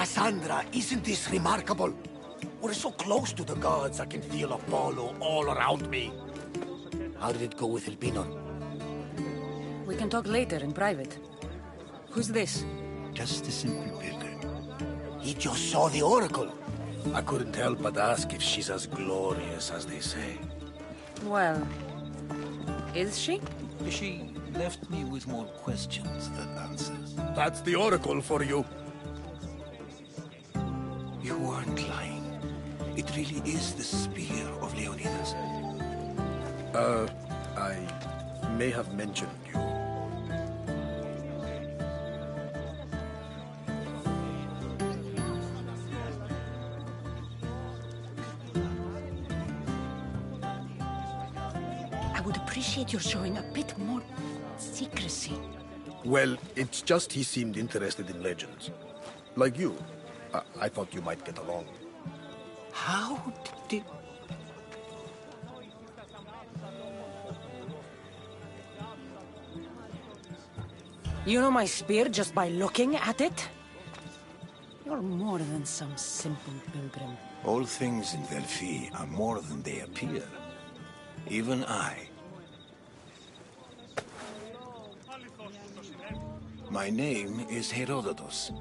Cassandra, isn't this remarkable? We're so close to the gods, I can feel Apollo all around me. How did it go with Elpinor? We can talk later in private. Who's this? Just a simple pilgrim. He just saw the oracle. I couldn't help but ask if she's as glorious as they say. Well, is she? She left me with more questions than answers. That's the oracle for you. You aren't lying. It really is the spear of Leonidas. I may have mentioned you. I would appreciate your showing a bit more secrecy. Well, it's just he seemed interested in legends. Like you. I thought you might get along. How did... You know my spear just by looking at it? You're more than some simple pilgrim. All things in Delphi are more than they appear. Even I. My name is Herodotus.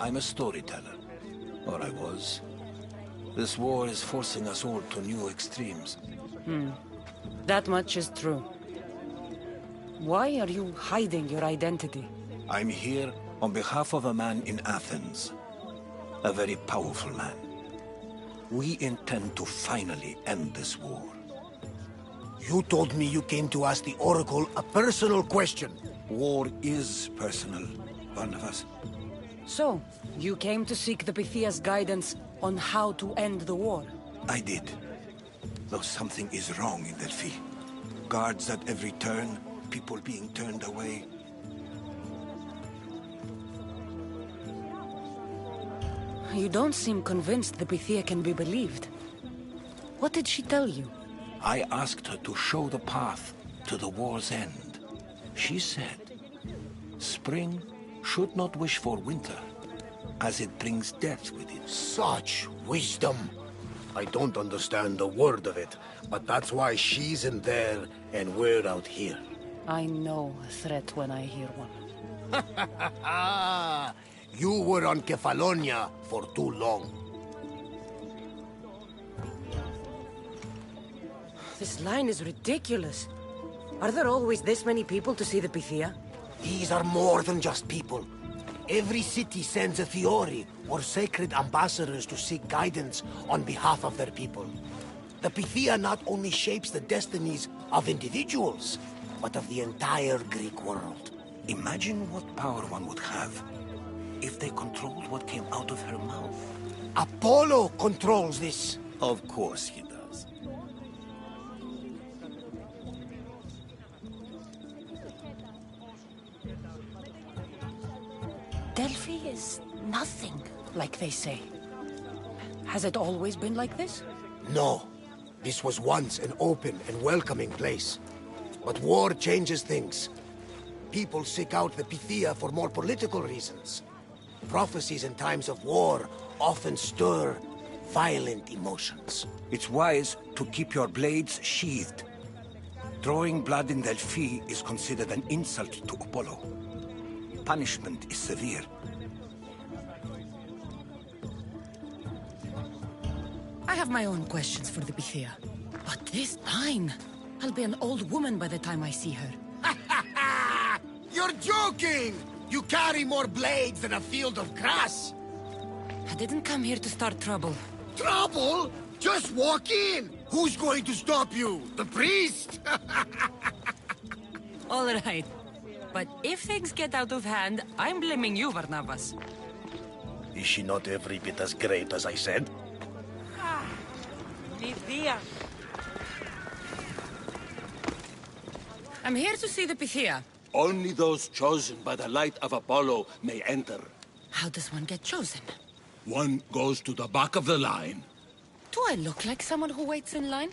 I'm a storyteller. Or I was. This war is forcing us all to new extremes. That much is true. Why are you hiding your identity? I'm here on behalf of a man in Athens. A very powerful man. We intend to finally end this war. You told me you came to ask the oracle a personal question. War is personal, Barnabas. So, you came to seek the Pythia's guidance on how to end the war? I did. Though something is wrong in Delphi. Guards at every turn, people being turned away. You don't seem convinced the Pythia can be believed. What did she tell you? I asked her to show the path to the war's end. She said, spring should not wish for winter, as it brings death with it. Such wisdom. I don't understand a word of it, but that's why she's in there and we're out here. I know a threat when I hear one. You were on Kefalonia for too long. This line is ridiculous. Are there always this many people to see the Pythia? These are more than just people. Every city sends a Fiori or sacred ambassadors to seek guidance on behalf of their people. The Pythia not only shapes the destinies of individuals, but of the entire Greek world. Imagine what power one would have if they controlled what came out of her mouth. Apollo controls this. Of course he does. Delphi is nothing, like they say. Has it always been like this? No. This was once an open and welcoming place. But war changes things. People seek out the Pythia for more political reasons. Prophecies in times of war often stir violent emotions. It's wise to keep your blades sheathed. Drawing blood in Delphi is considered an insult to Apollo. Punishment is severe. I have my own questions for the Pythia. But this line... I'll be an old woman by the time I see her. You're joking! You carry more blades than a field of grass! I didn't come here to start trouble. Trouble? Just walk in! Who's going to stop you? The priest? All right. But if things get out of hand, I'm blaming you, Barnabas. Is she not every bit as great as I said? Pythia. I'm here to see the Pythia. Only those chosen by the light of Apollo may enter. How does one get chosen? One goes to the back of the line. Do I look like someone who waits in line?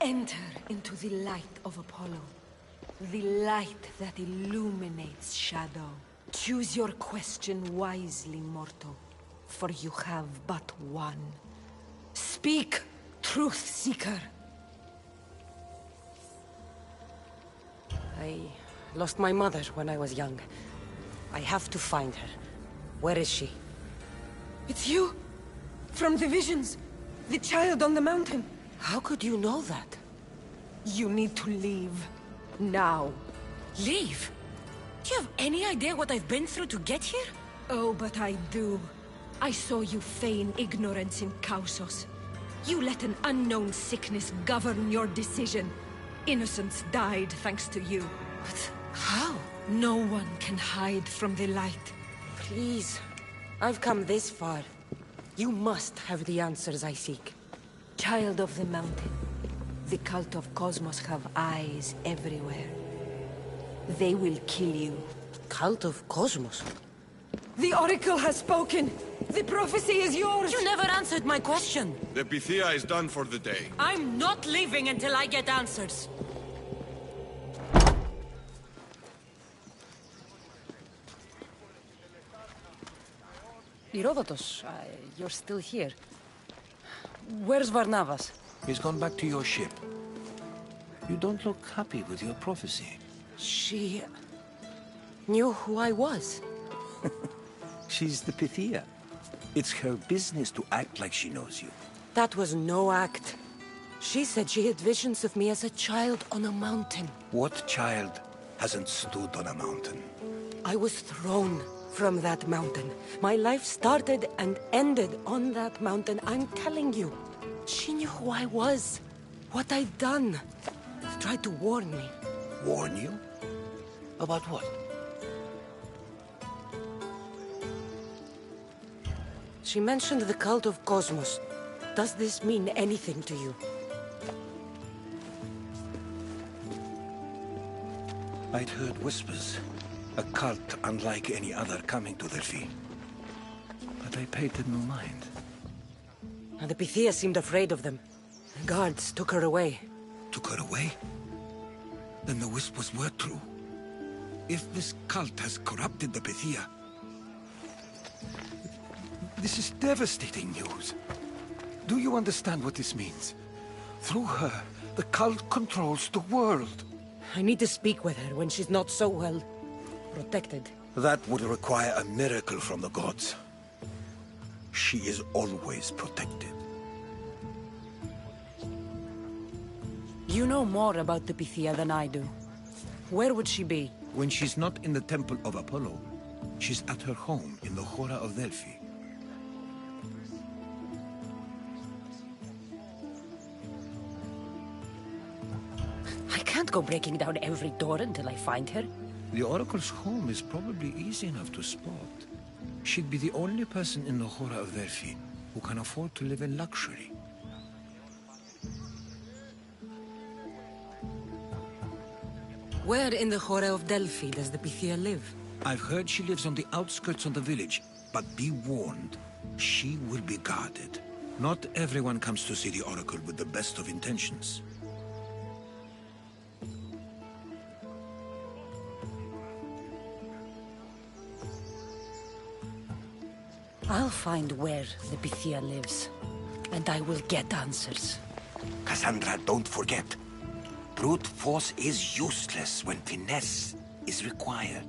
Enter into the light of Apollo, the light that illuminates shadow. Choose your question wisely, mortal, for you have but one. Speak, truth seeker. I lost my mother when I was young. I have to find her. Where is she? It's you! From the visions! The child on the mountain! How could you know that? You need to leave. Now. Leave? Do you have any idea what I've been through to get here? Oh, but I do. I saw you feign ignorance in Kausos. You let an unknown sickness govern your decision. Innocents died thanks to you. But how? No one can hide from the light. Please. I've come this far. You must have the answers I seek. Child of the mountain, the cult of Cosmos have eyes everywhere. They will kill you. Cult of Cosmos? The Oracle has spoken! The prophecy is yours! You never answered my question! The Pythia is done for the day. I'm not leaving until I get answers! Herodotus, you're still here. Where's Varnavas? He's gone back to your ship. You don't look happy with your prophecy. She knew who I was. She's the Pythia. It's her business to act like she knows you. That was no act. She said she had visions of me as a child on a mountain. What child hasn't stood on a mountain? I was thrown from that mountain. My life started and ended on that mountain, I'm telling you. She knew who I was, what I'd done. She tried to warn me. Warn you? About what? She mentioned the cult of Cosmos. Does this mean anything to you? I'd heard whispers. A cult unlike any other coming to Delphi. But I paid it no mind. And the Pythia seemed afraid of them. The guards took her away. Took her away? Then the whispers were true. If this cult has corrupted the Pythia... This is devastating news. Do you understand what this means? Through her, the cult controls the world. I need to speak with her when she's not so well protected. That would require a miracle from the gods. She is always protected. You know more about the Pythia than I do. Where would she be? When she's not in the Temple of Apollo, she's at her home in the Hora of Delphi. I can't go breaking down every door until I find her. The Oracle's home is probably easy enough to spot. She'd be the only person in the Hora of Delphi who can afford to live in luxury. Where in the Hora of Delphi does the Pythia live? I've heard she lives on the outskirts of the village, but be warned, she will be guarded. Not everyone comes to see the Oracle with the best of intentions. I'll find where the Pythia lives, and I will get answers. Cassandra, don't forget. Brute force is useless when finesse is required.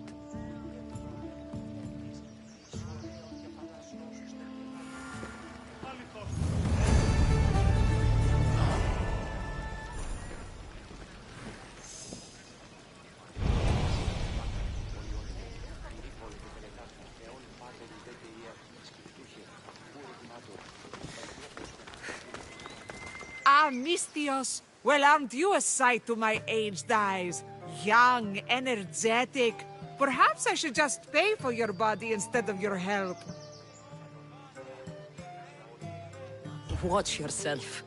Mistios, well, aren't you a sight to my aged eyes? Young, energetic. Perhaps I should just pay for your body instead of your help. Watch yourself.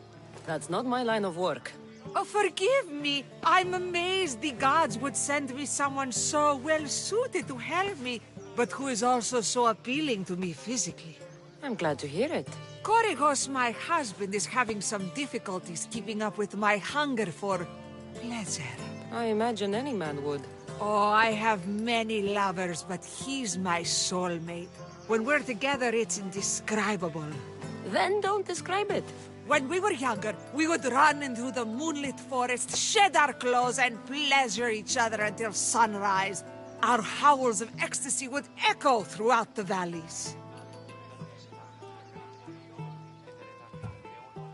That's not my line of work. Oh, forgive me. I'm amazed the gods would send me someone so well-suited to help me, but who is also so appealing to me physically. I'm glad to hear it. Korigos, my husband, is having some difficulties keeping up with my hunger for pleasure. I imagine any man would. Oh, I have many lovers, but he's my soulmate. When we're together, it's indescribable. Then don't describe it. When we were younger, we would run into the moonlit forest, shed our clothes, and pleasure each other until sunrise. Our howls of ecstasy would echo throughout the valleys.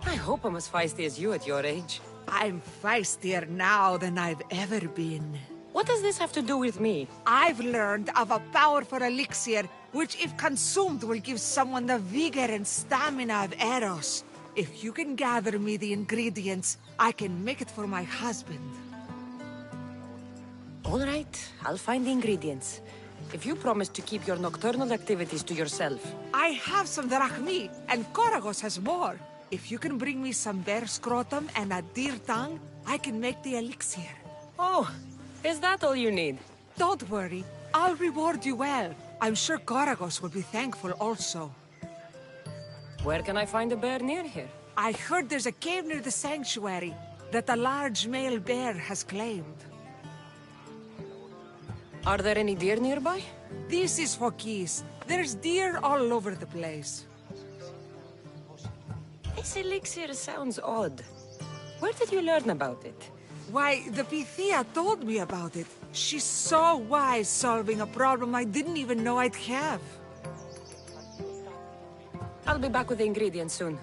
I hope I'm as feisty as you at your age. I'm feistier now than I've ever been. What does this have to do with me? I've learned of a powerful elixir, which if consumed will give someone the vigor and stamina of Eros. If you can gather me the ingredients, I can make it for my husband. All right, I'll find the ingredients. If you promise to keep your nocturnal activities to yourself. I have some drachmi, and Koragos has more. If you can bring me some bear scrotum and a deer tongue, I can make the elixir. Oh, is that all you need? Don't worry, I'll reward you well. I'm sure Koragos will be thankful also. Where can I find a bear near here? I heard there's a cave near the sanctuary that a large male bear has claimed. Are there any deer nearby? This is Fokis. There's deer all over the place. This elixir sounds odd. Where did you learn about it? Why, the Pythia told me about it. She's so wise solving a problem I didn't even know I'd have. I'll be back with the ingredients soon.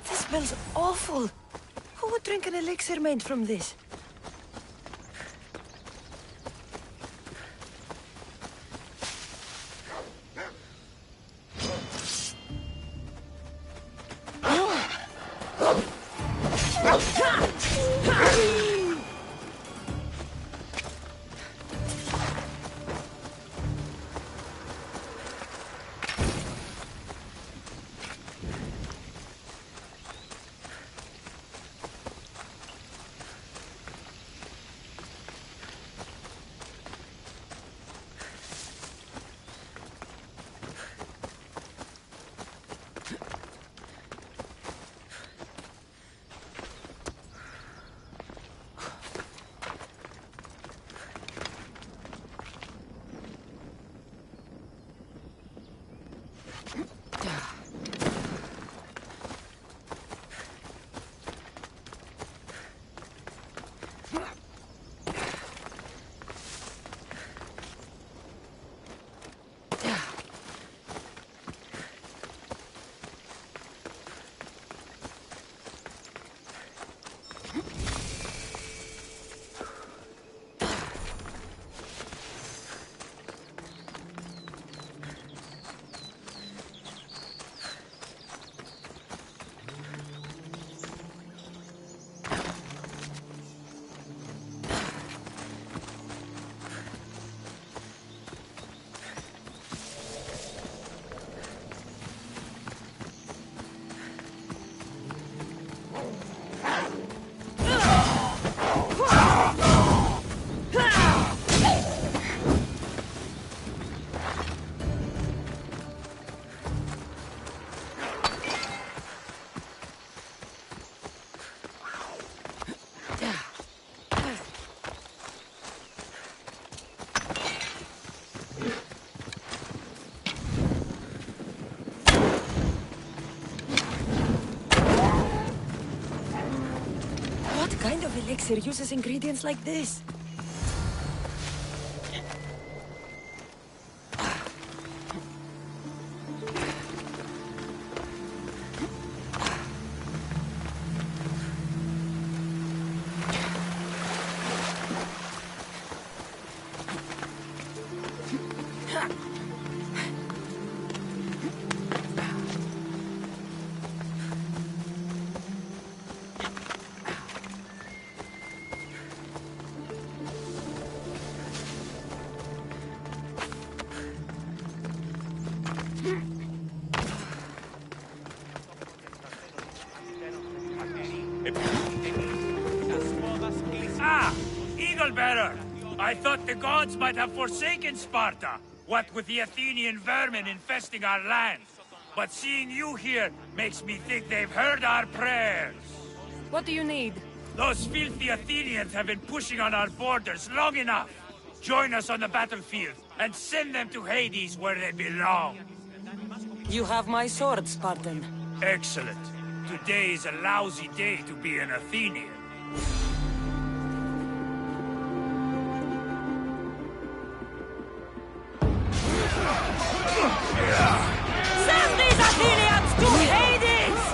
This smells awful. Who would drink an elixir made from this? What kind of elixir uses ingredients like this? Ah! Eagle-bearer! I thought the gods might have forsaken Sparta, what with the Athenian vermin infesting our land. But seeing you here makes me think they've heard our prayers. What do you need? Those filthy Athenians have been pushing on our borders long enough. Join us on the battlefield, and send them to Hades where they belong. You have my sword, Spartan. Excellent. Today is a lousy day to be an Athenian. Send these Athenians to Hades!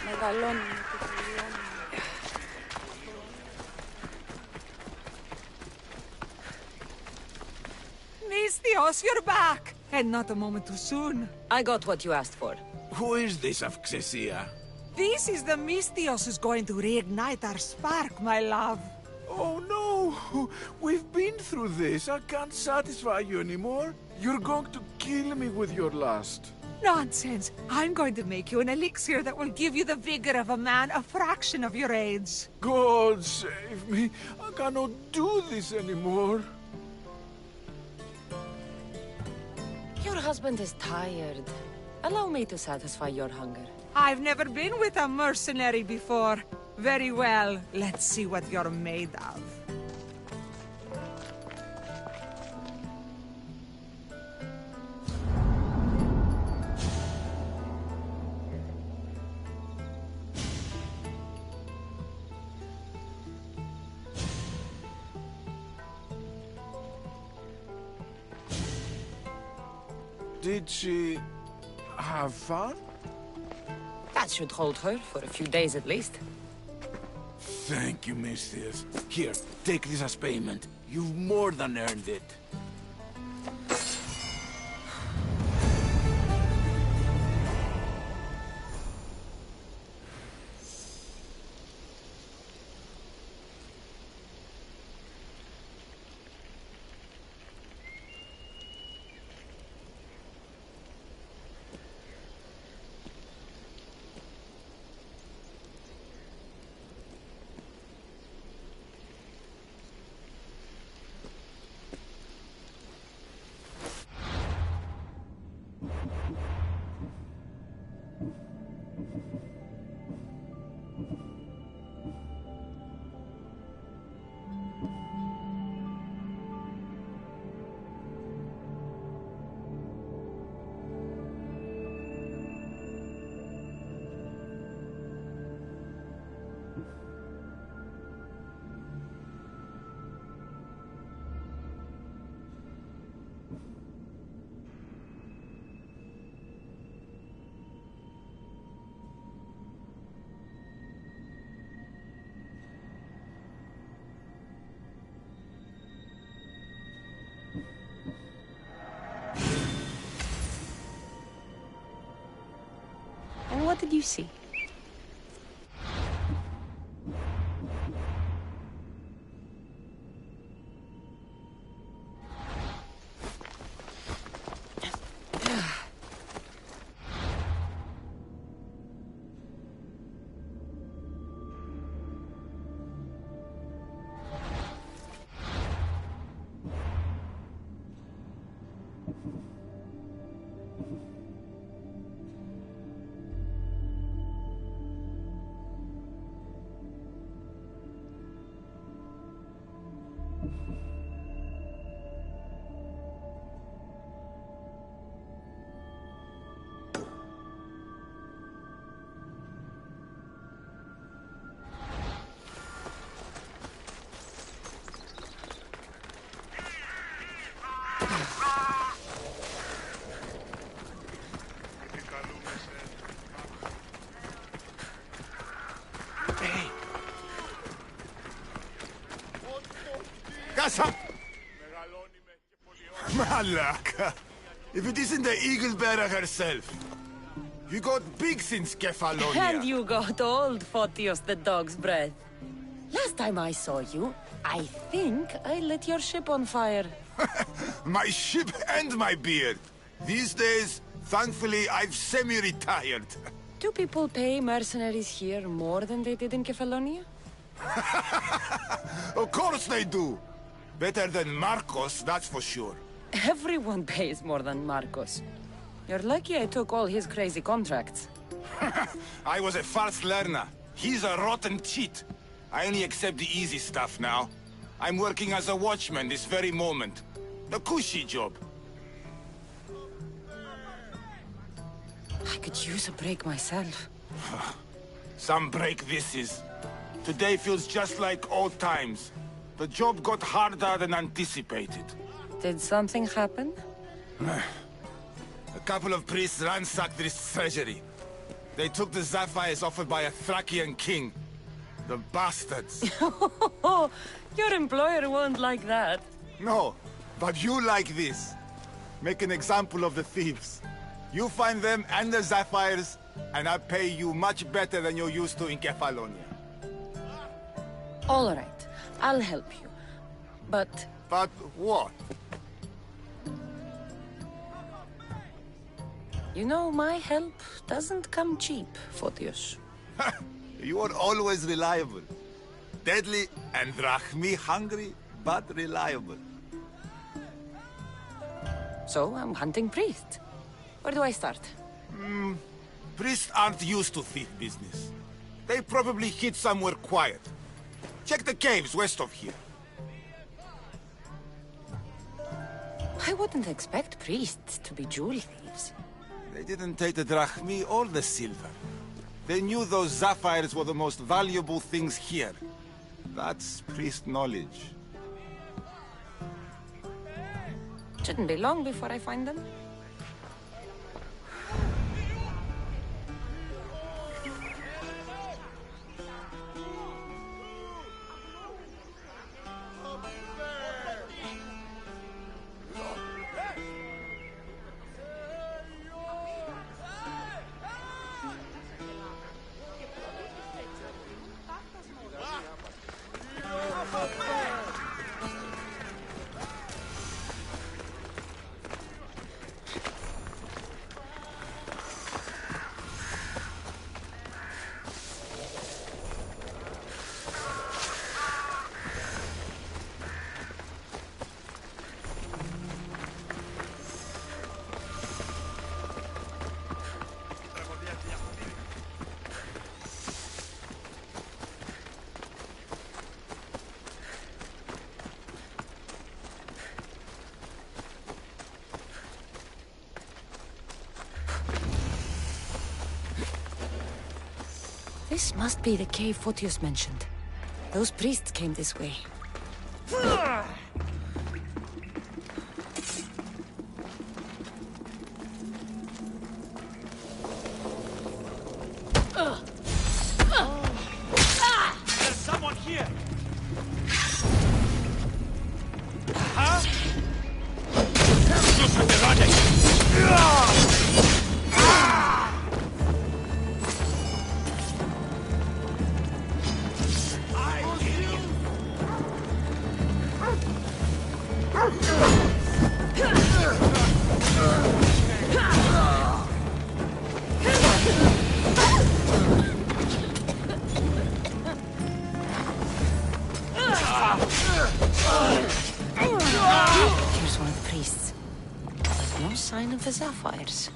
Μεγαλώνει. Misthios, you're back! And not a moment too soon. I got what you asked for. Who is this of Xesia? This is the Misthios who's going to reignite our spark, my love. Oh no! We've been through this. I can't satisfy you anymore. You're going to kill me with your lust. Nonsense. I'm going to make you an elixir that will give you the vigor of a man a fraction of your age. God save me. I cannot do this anymore. Your husband is tired. Allow me to satisfy your hunger. I've never been with a mercenary before. Very well. Let's see what you're made of. Did she have fun? That should hold her for a few days at least. Thank you, Misthios. Here, take this as payment. You've more than earned it. And what did you see? Malaka! If it isn't the eagle bearer herself. You got big since Kefalonia. And you got old, Photios the dog's breath. Last time I saw you, I think I lit your ship on fire. My ship and my beard. These days, thankfully, I've semi-retired. Do people pay mercenaries here more than they did in Kefalonia? Of course they do. Better than Marcos, that's for sure. Everyone pays more than Marcos. You're lucky I took all his crazy contracts. I was a fast learner. He's a rotten cheat. I only accept the easy stuff now. I'm working as a watchman this very moment. The cushy job. I could use a break myself. Some break this is. Today feels just like old times. The job got harder than anticipated. Did something happen? A couple of priests ransacked this treasury. They took the sapphires offered by a Thracian king. The bastards. Your employer won't like that. No, but you like this. Make an example of the thieves. You find them and the sapphires, and I pay you much better than you're used to in Kefalonia. All right, I'll help you. But... But what? You know, my help doesn't come cheap, Photios. You are always reliable. Deadly and drachmi hungry, but reliable. So, I'm hunting priests. Where do I start? Priests aren't used to thief business. They probably hid somewhere quiet. Check the caves west of here. I wouldn't expect priests to be jewel thieves. They didn't take the drachmi or the silver. They knew those sapphires were the most valuable things here. That's priest knowledge. Shouldn't be long before I find them. This must be the cave Photios mentioned. Those priests came this way. There's someone here! Huh? Look at the running! Here's one of the priests. But no sign of the sapphires.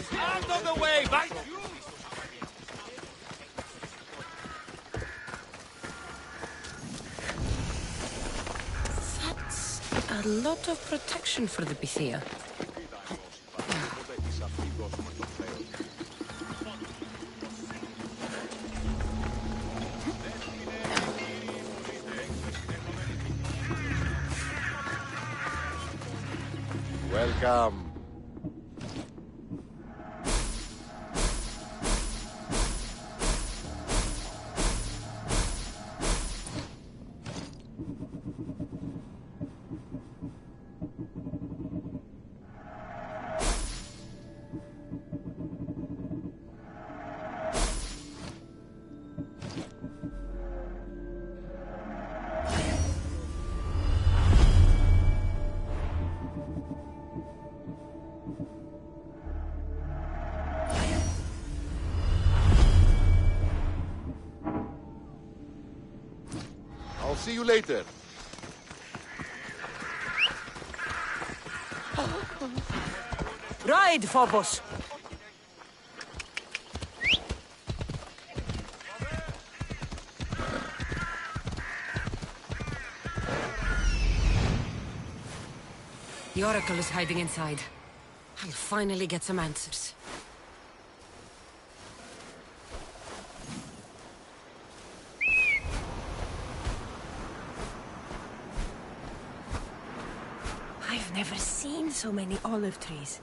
Out of the way, but That's a lot of protection for the Pythia. Welcome. I'll see you later. Ride, Phobos! The Oracle is hiding inside. I'll finally get some answers. I've never seen so many olive trees.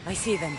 I see them.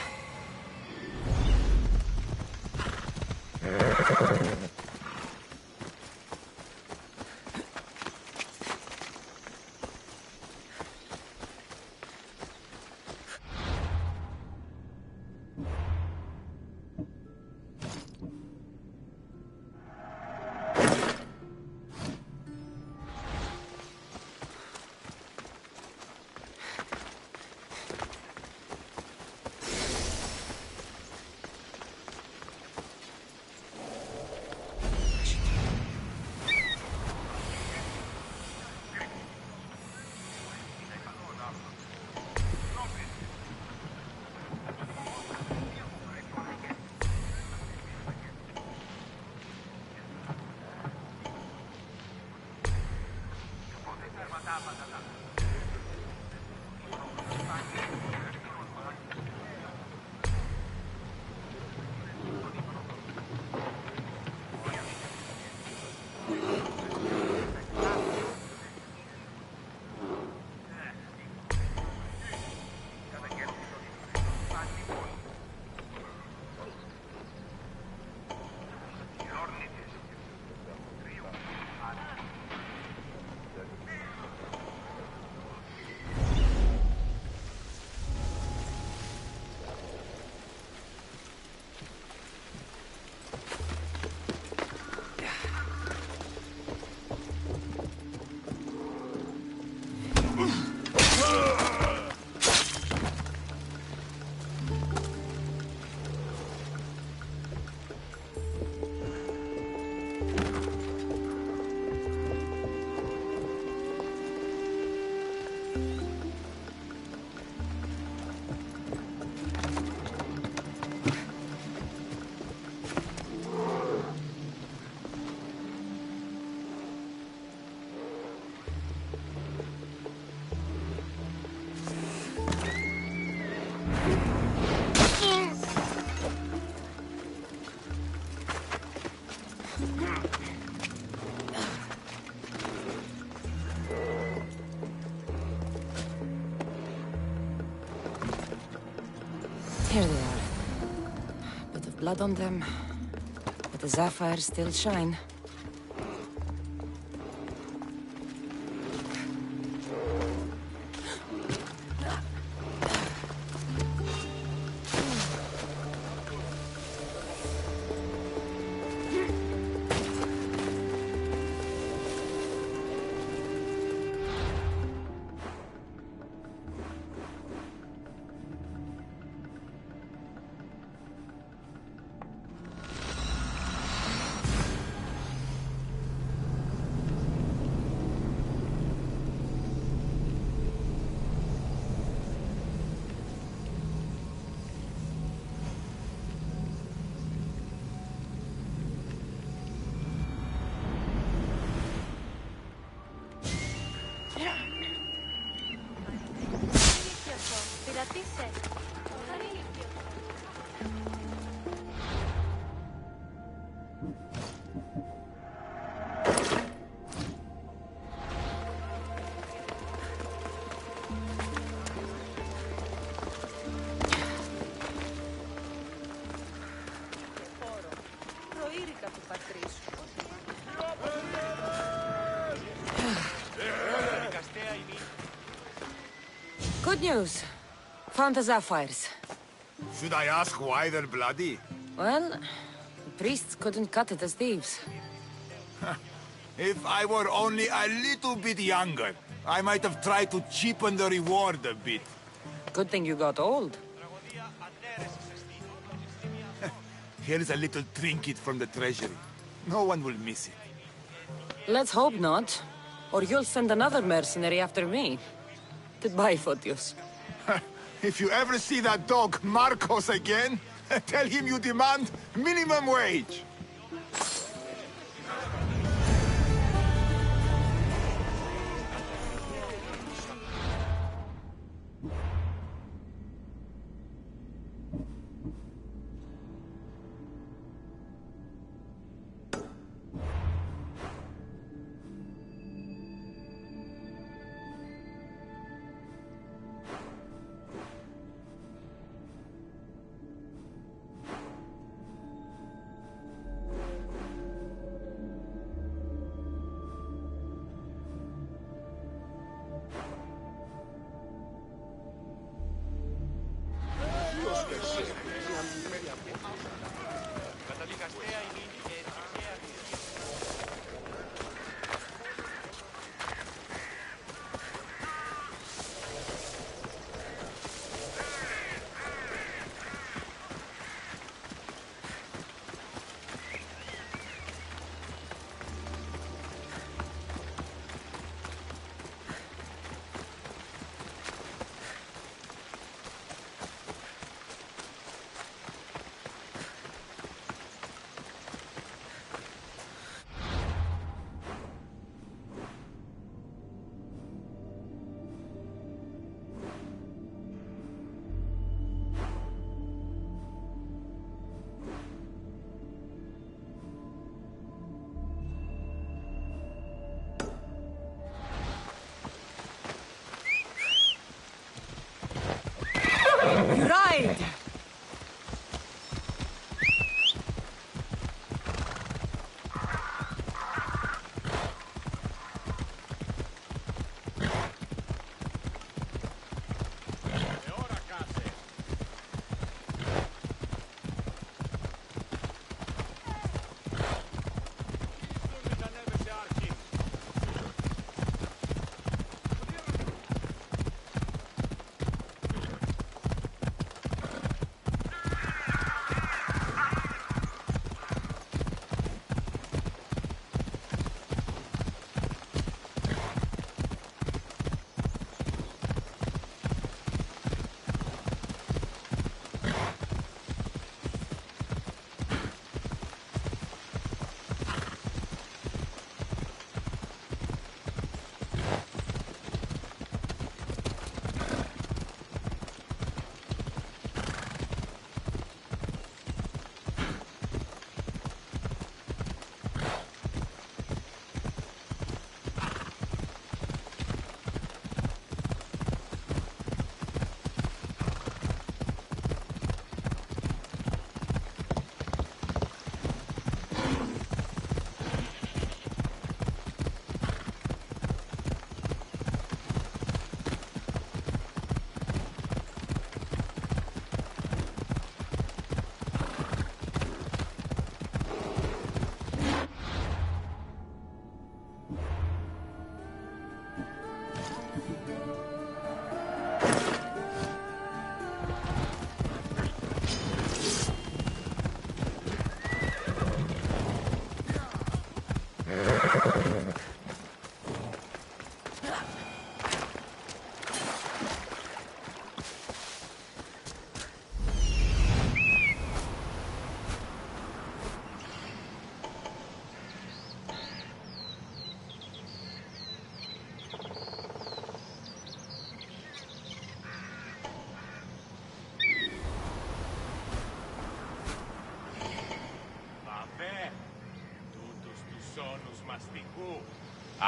Here they are. Bit of blood on them, but the sapphires still shine. Good news. Found the sapphires. Should I ask why they're bloody? Well, the priests couldn't cut it as thieves. If I were only a little bit younger, I might have tried to cheapen the reward a bit. Good thing you got old. Here's a little trinket from the treasury. No one will miss it. Let's hope not. Or you'll send another mercenary after me. Goodbye, Photios. If you ever see that dog, Marcos, again, tell him you demand minimum wage.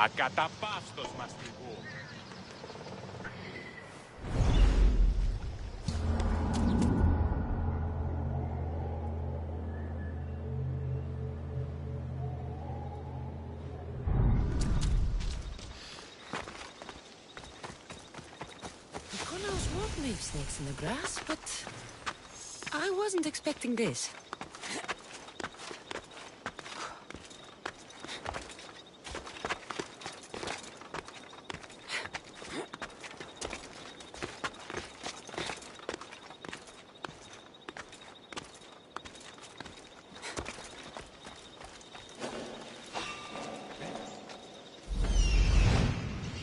Ακαταπαύστος μαστιγού. Conan's won't leave snakes in the grass, but I wasn't expecting this.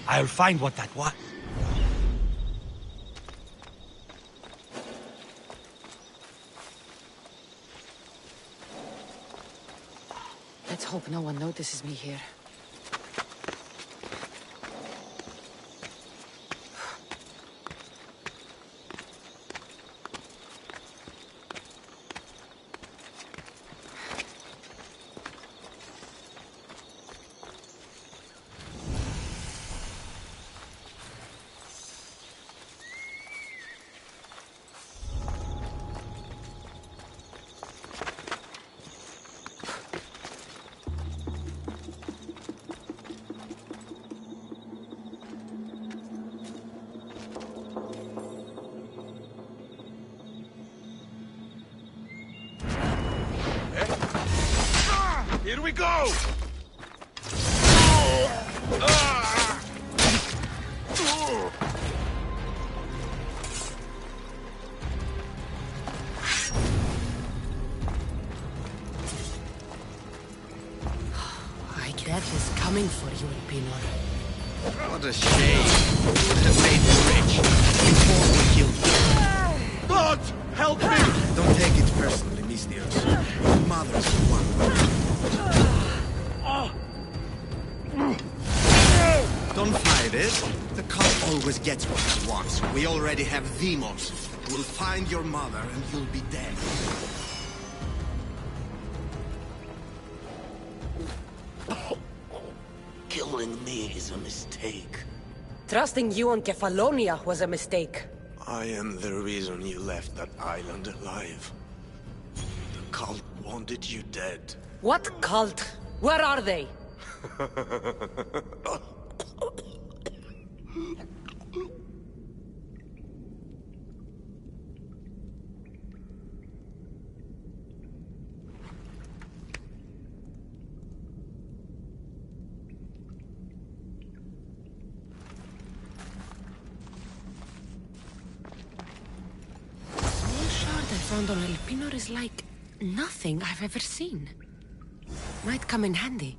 I'll find what that was. Let's hope no one notices me here. Here we go! Death is coming for you, Pinor. What a shame. You would have made me rich before we killed you. God! Help me! Don't take it personally, Mistios. Your mother's the one. Don't fight it. The cult always gets what it wants. We already have demons. We'll find your mother and you'll be dead. Killing me is a mistake. Trusting you on Kefalonia was a mistake. I am the reason you left that island alive. The cult wanted you dead. What cult? Where are they? Found on El Pinor is like nothing I've ever seen. Might come in handy.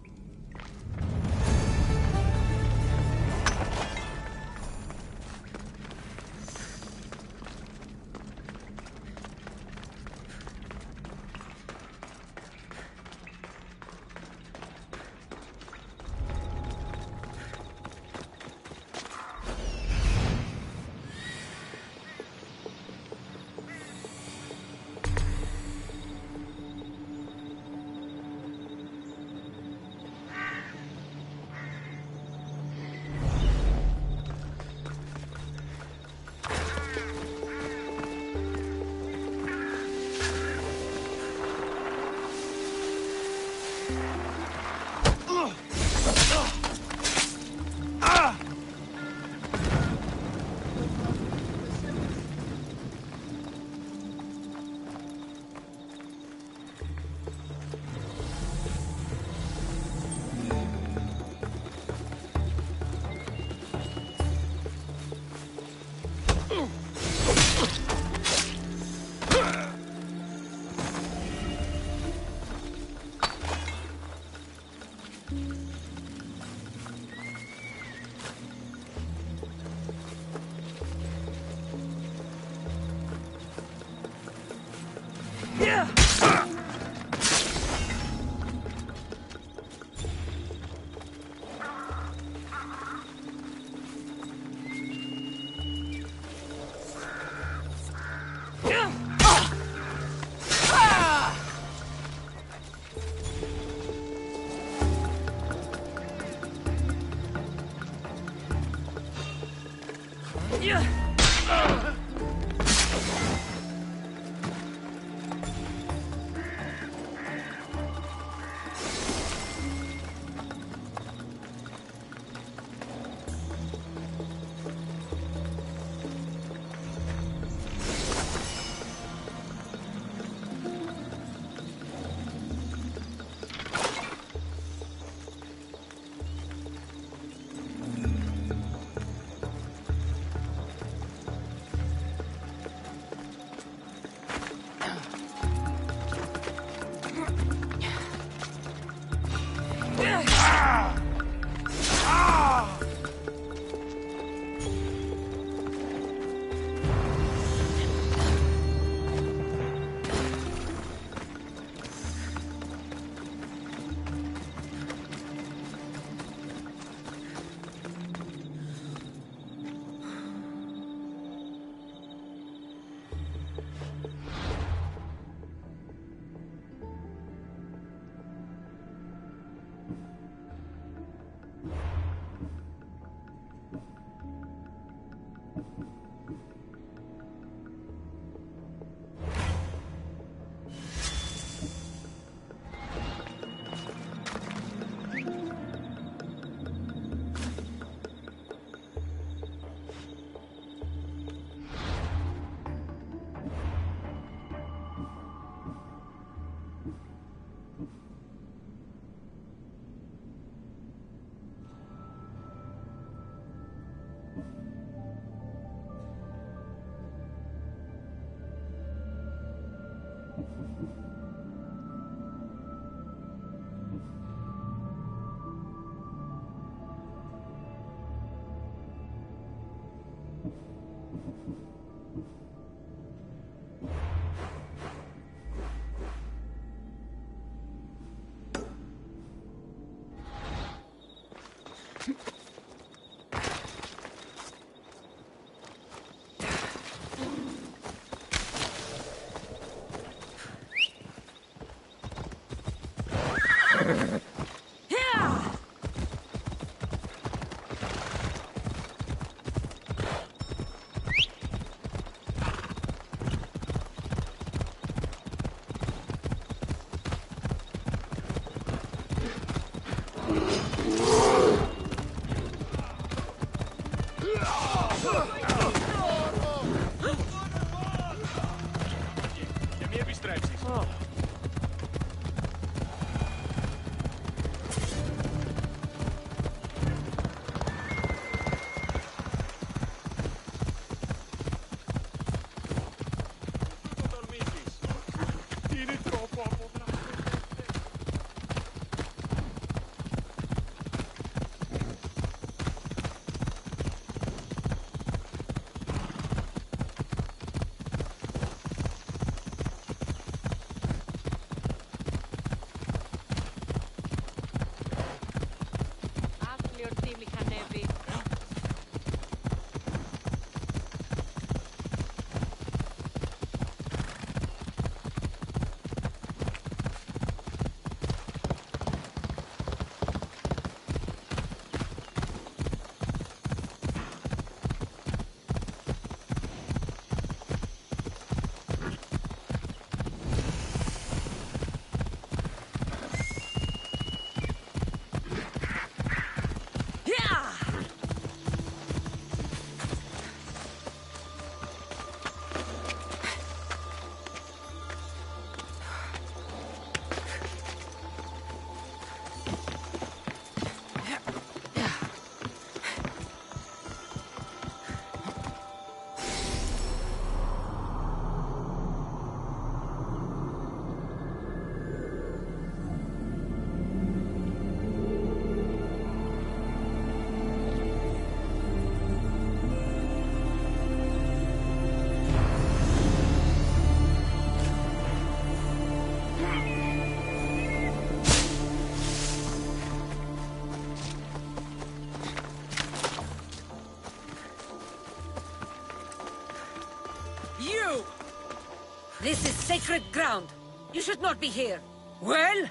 This is sacred ground. You should not be here. Well,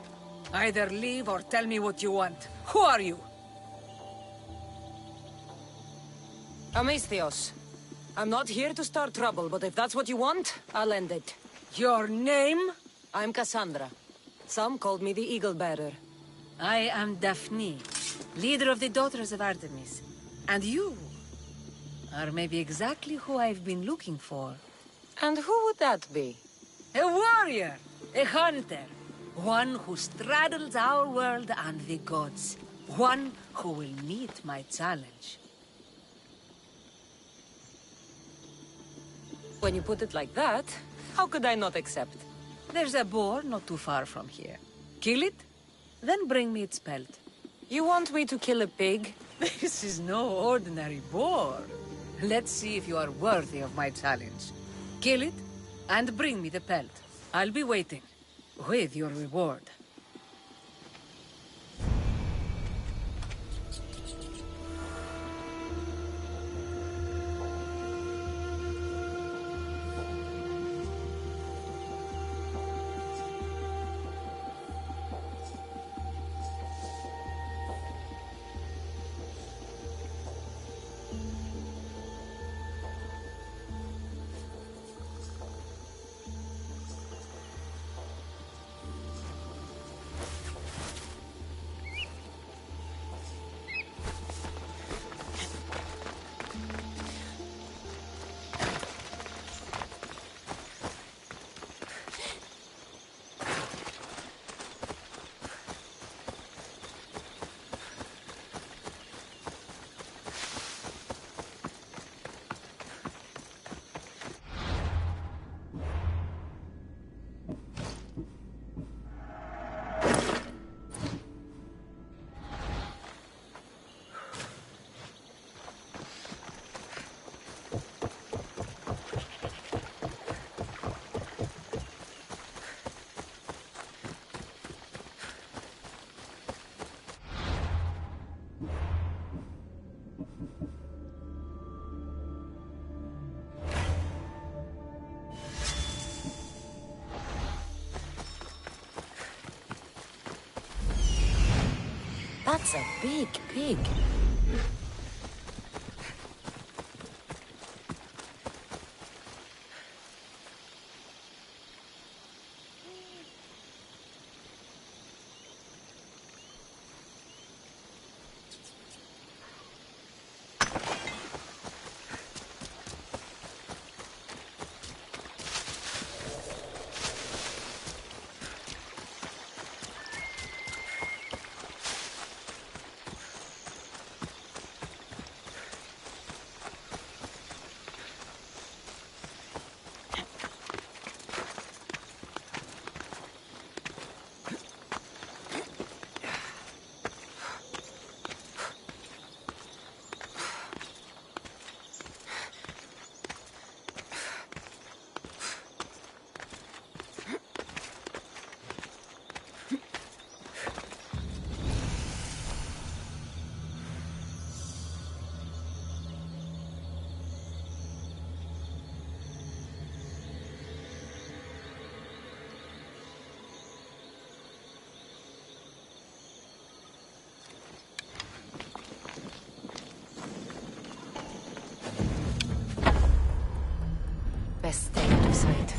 either leave or tell me what you want. Who are you? Amistios, I'm not here to start trouble, but if that's what you want, I'll end it. Your name? I'm Cassandra. Some called me the Eagle Bearer. I am Daphne, leader of the Daughters of Artemis. And you are maybe exactly who I've been looking for. And who would that be? A warrior, a hunter. One who straddles our world and the gods. One who will meet my challenge. When you put it like that, how could I not accept? There's a boar not too far from here. Kill it, then bring me its pelt. You want me to kill a pig? This is no ordinary boar. Let's see if you are worthy of my challenge. Kill it, and bring me the pelt. I'll be waiting, with your reward. That's a big pig. Best stay out of sight.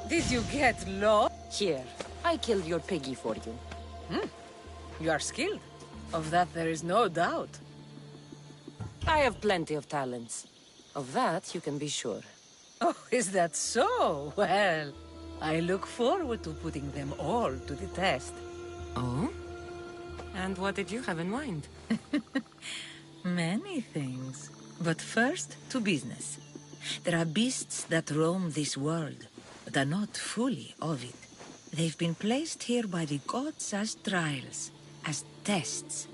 Did you get lost? Here, I killed your piggy for you. You are skilled. Of that there is no doubt. I have plenty of talents. Of that, you can be sure. Oh, is that so? Well, I look forward to putting them all to the test. Oh? And what did you have in mind? Many things. But first, to business. There are beasts that roam this world, but are not fully of it. They've been placed here by the gods as trials, as tests.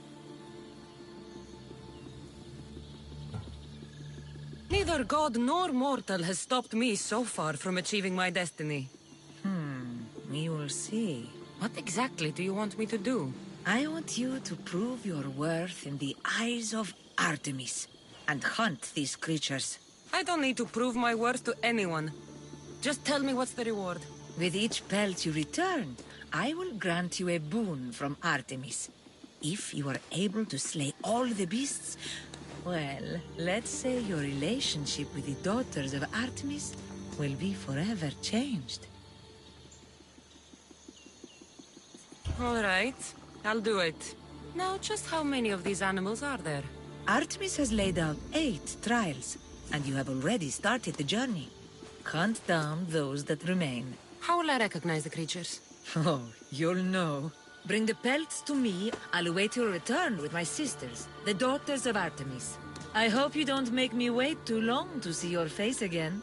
Neither god nor mortal has stopped me so far from achieving my destiny. We will see. What exactly do you want me to do? I want you to prove your worth in the eyes of Artemis, and hunt these creatures. I don't need to prove my worth to anyone. Just tell me what's the reward. With each pelt you return, I will grant you a boon from Artemis. If you are able to slay all the beasts, well, let's say your relationship with the daughters of Artemis will be forever changed. All right, I'll do it. Now, just how many of these animals are there? Artemis has laid out 8 trials, and you have already started the journey. Count down those that remain. How will I recognize the creatures? Oh, you'll know. Bring the pelts to me. I'll await your return with my sisters, the daughters of Artemis. I hope you don't make me wait too long to see your face again.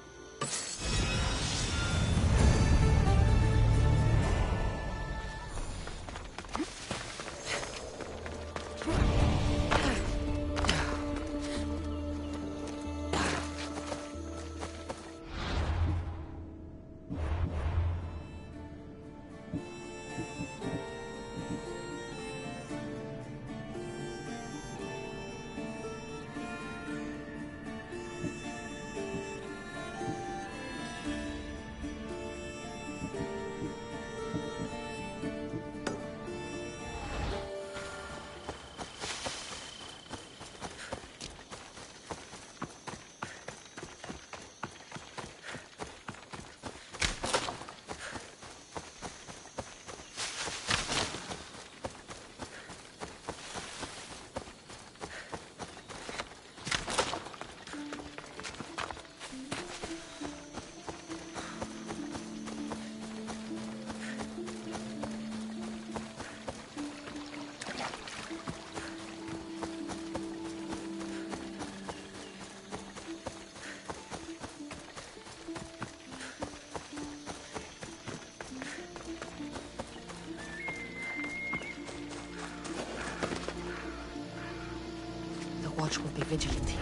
Watch will be vigilant here.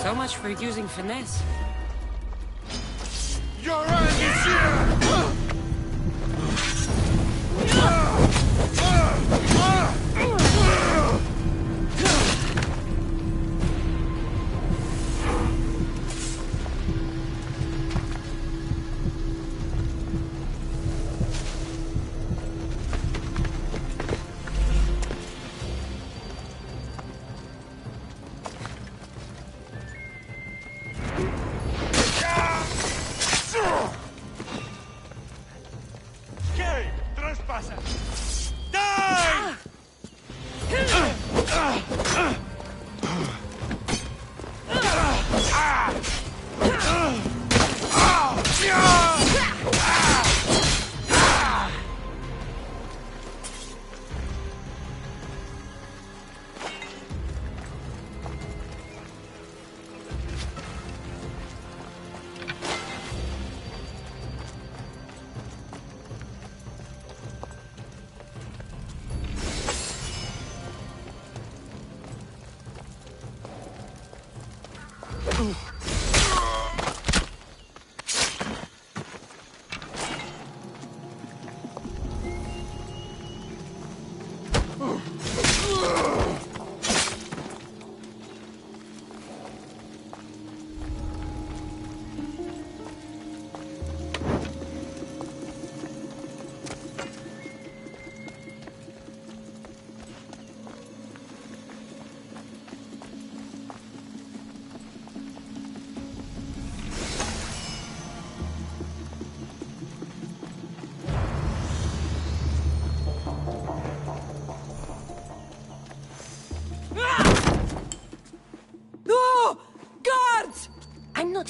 So much for using finesse. Your end is here!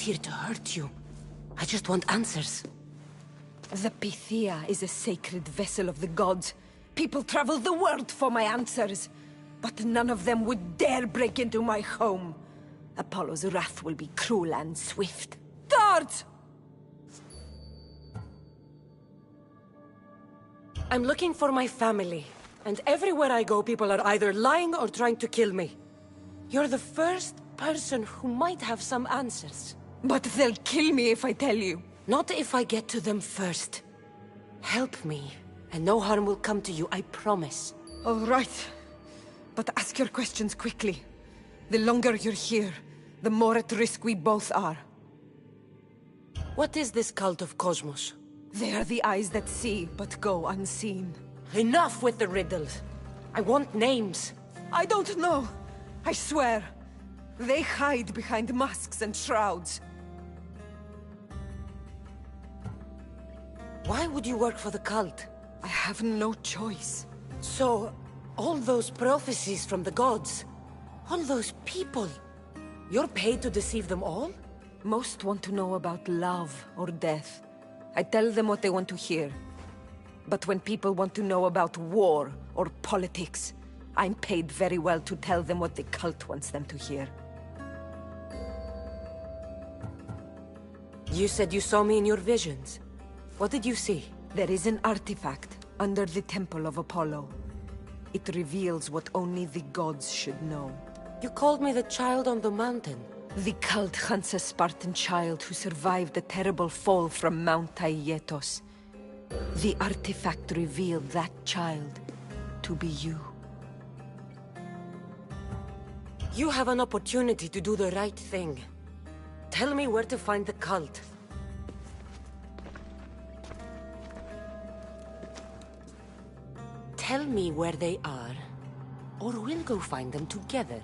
here to hurt you. I just want answers. The Pythia is a sacred vessel of the gods. People travel the world for my answers. But none of them would dare break into my home. Apollo's wrath will be cruel and swift. Guards! I'm looking for my family. And everywhere I go, people are either lying or trying to kill me. You're the first person who might have some answers. But they'll kill me if I tell you. Not if I get to them first. Help me, and no harm will come to you, I promise. All right. But ask your questions quickly. The longer you're here, the more at risk we both are. What is this cult of Cosmos? They are the eyes that see, but go unseen. Enough with the riddles. I want names. I don't know. I swear. They hide behind masks and shrouds. Why would you work for the cult? I have no choice. So, all those prophecies from the gods, all those people, you're paid to deceive them all? Most want to know about love or death. I tell them what they want to hear. But when people want to know about war or politics, I'm paid very well to tell them what the cult wants them to hear. You said you saw me in your visions. What did you see? There is an artifact under the Temple of Apollo. It reveals what only the gods should know. You called me the child on the mountain. The cult hunts a Spartan child who survived a terrible fall from Mount Aietos. The artifact revealed that child to be you. You have an opportunity to do the right thing. Tell me where to find the cult. Tell me where they are, or we'll go find them together.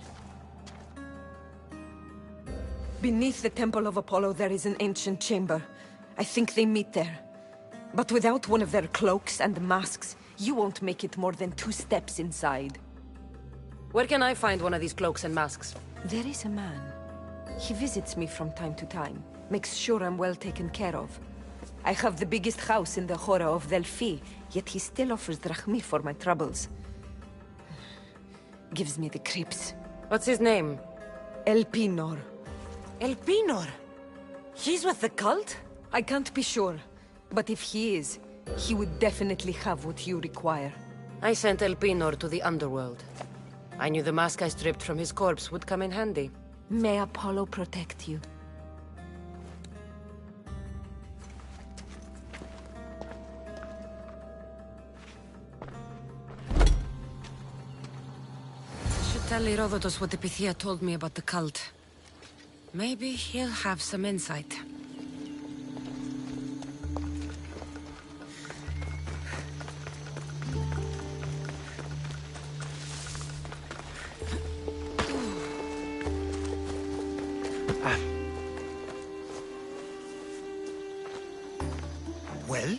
Beneath the Temple of Apollo there is an ancient chamber. I think they meet there. But without one of their cloaks and masks, you won't make it more than 2 steps inside. Where can I find one of these cloaks and masks? There is a man. He visits me from time to time, makes sure I'm well taken care of. I have the biggest house in the Hora of Delphi, yet he still offers drachmi for my troubles. Gives me the creeps. What's his name? Elpinor. Elpinor? He's with the cult? I can't be sure, but if he is, he would definitely have what you require. I sent Elpinor to the underworld. I knew the mask I stripped from his corpse would come in handy. May Apollo protect you. Should tell Herodotus what the Pythia told me about the cult. Maybe he'll have some insight. Well,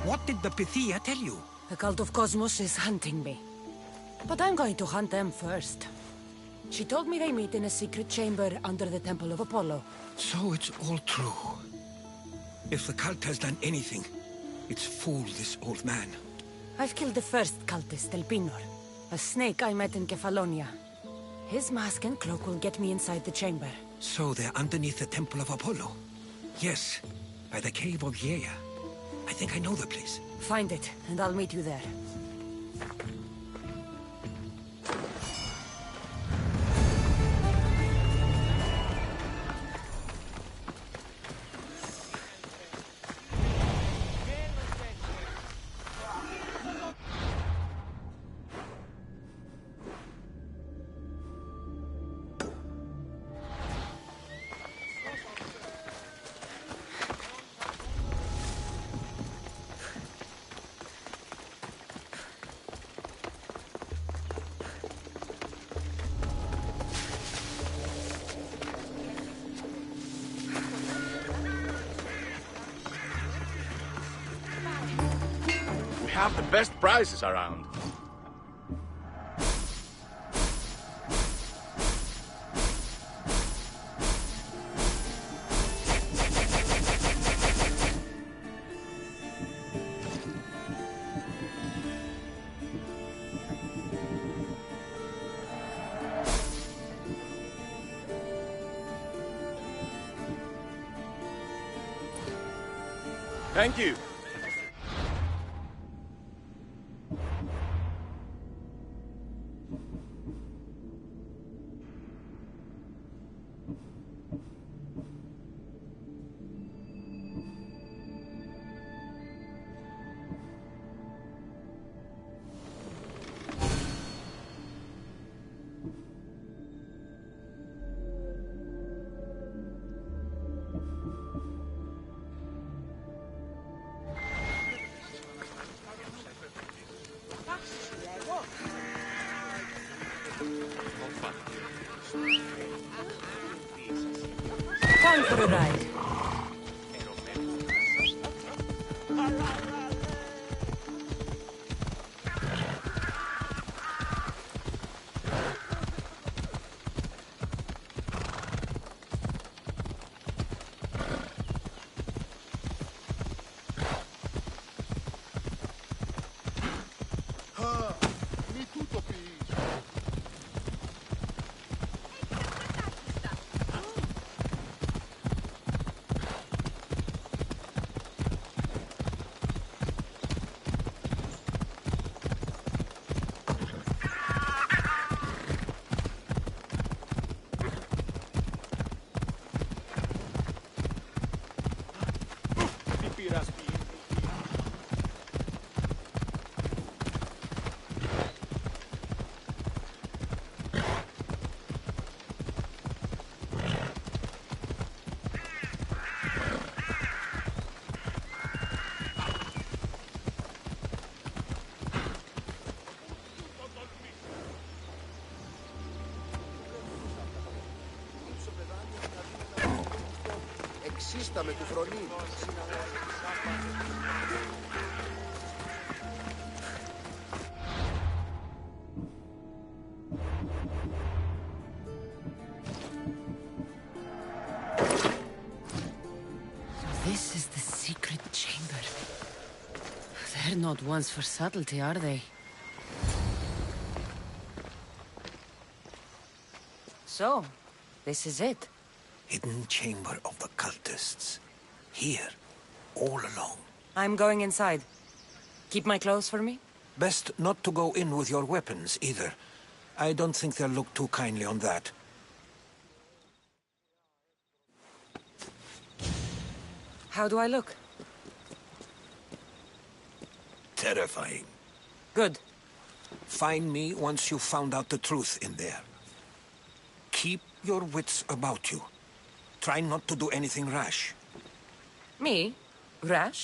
what did the Pythia tell you? The cult of Cosmos is hunting me. But I'm going to hunt them first. She told me they meet in a secret chamber under the Temple of Apollo. So it's all true. If the cult has done anything, it's fooled this old man. I've killed the first cultist, Elpinor, a snake I met in Kefalonia. His mask and cloak will get me inside the chamber. So they're underneath the Temple of Apollo? Yes, by the cave of Yea. I think I know the place. Find it, and I'll meet you there. Have the best prices around. Thank you. Time for a ride. Εξίσταμε του φρονή. This is the secret chamber. They're not ones for subtlety, are they? So, this is it. Hidden chamber of the cultists. Here, all alone. I'm going inside. Keep my clothes for me? Best not to go in with your weapons, either. I don't think they'll look too kindly on that. How do I look? Terrifying. Good. Find me once you've found out the truth in there. Keep your wits about you. Try not to do anything rash. Me? Rash?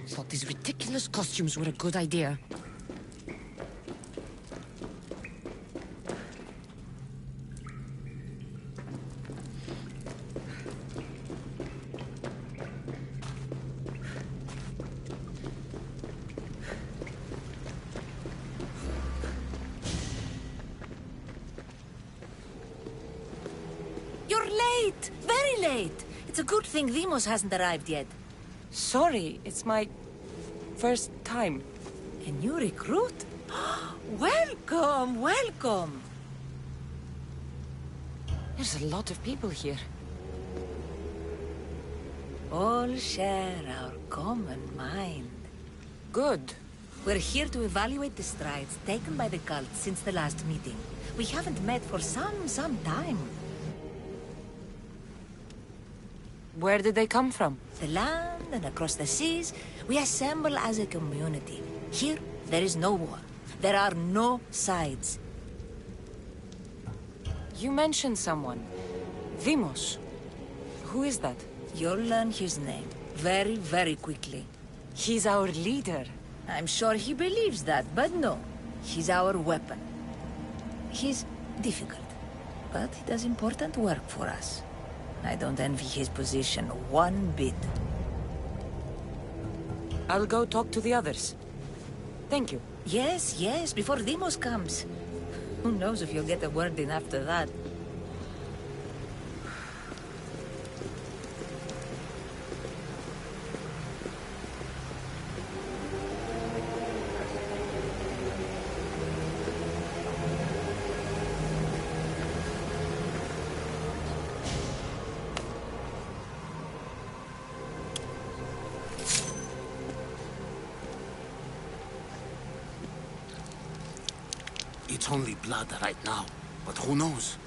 Thought these ridiculous costumes were a good idea. You're late! Very late! It's a good thing Demos hasn't arrived yet. Sorry, it's my first time. A new recruit? Welcome, welcome! There's a lot of people here. All share our common mind. Good. We're here to evaluate the strides taken by the cult since the last meeting. We haven't met for some time. Where did they come from? The land and across the seas, we assemble as a community. Here, there is no war. There are no sides. You mentioned someone. Vimos. Who is that? You'll learn his name very, very quickly. He's our leader. I'm sure he believes that, but no. He's our weapon. He's difficult, but he does important work for us. I don't envy his position one bit. I'll go talk to the others. Thank you. Yes, yes, before Demos comes. Who knows if you'll get a word in after that. It's only blood right now, but who knows?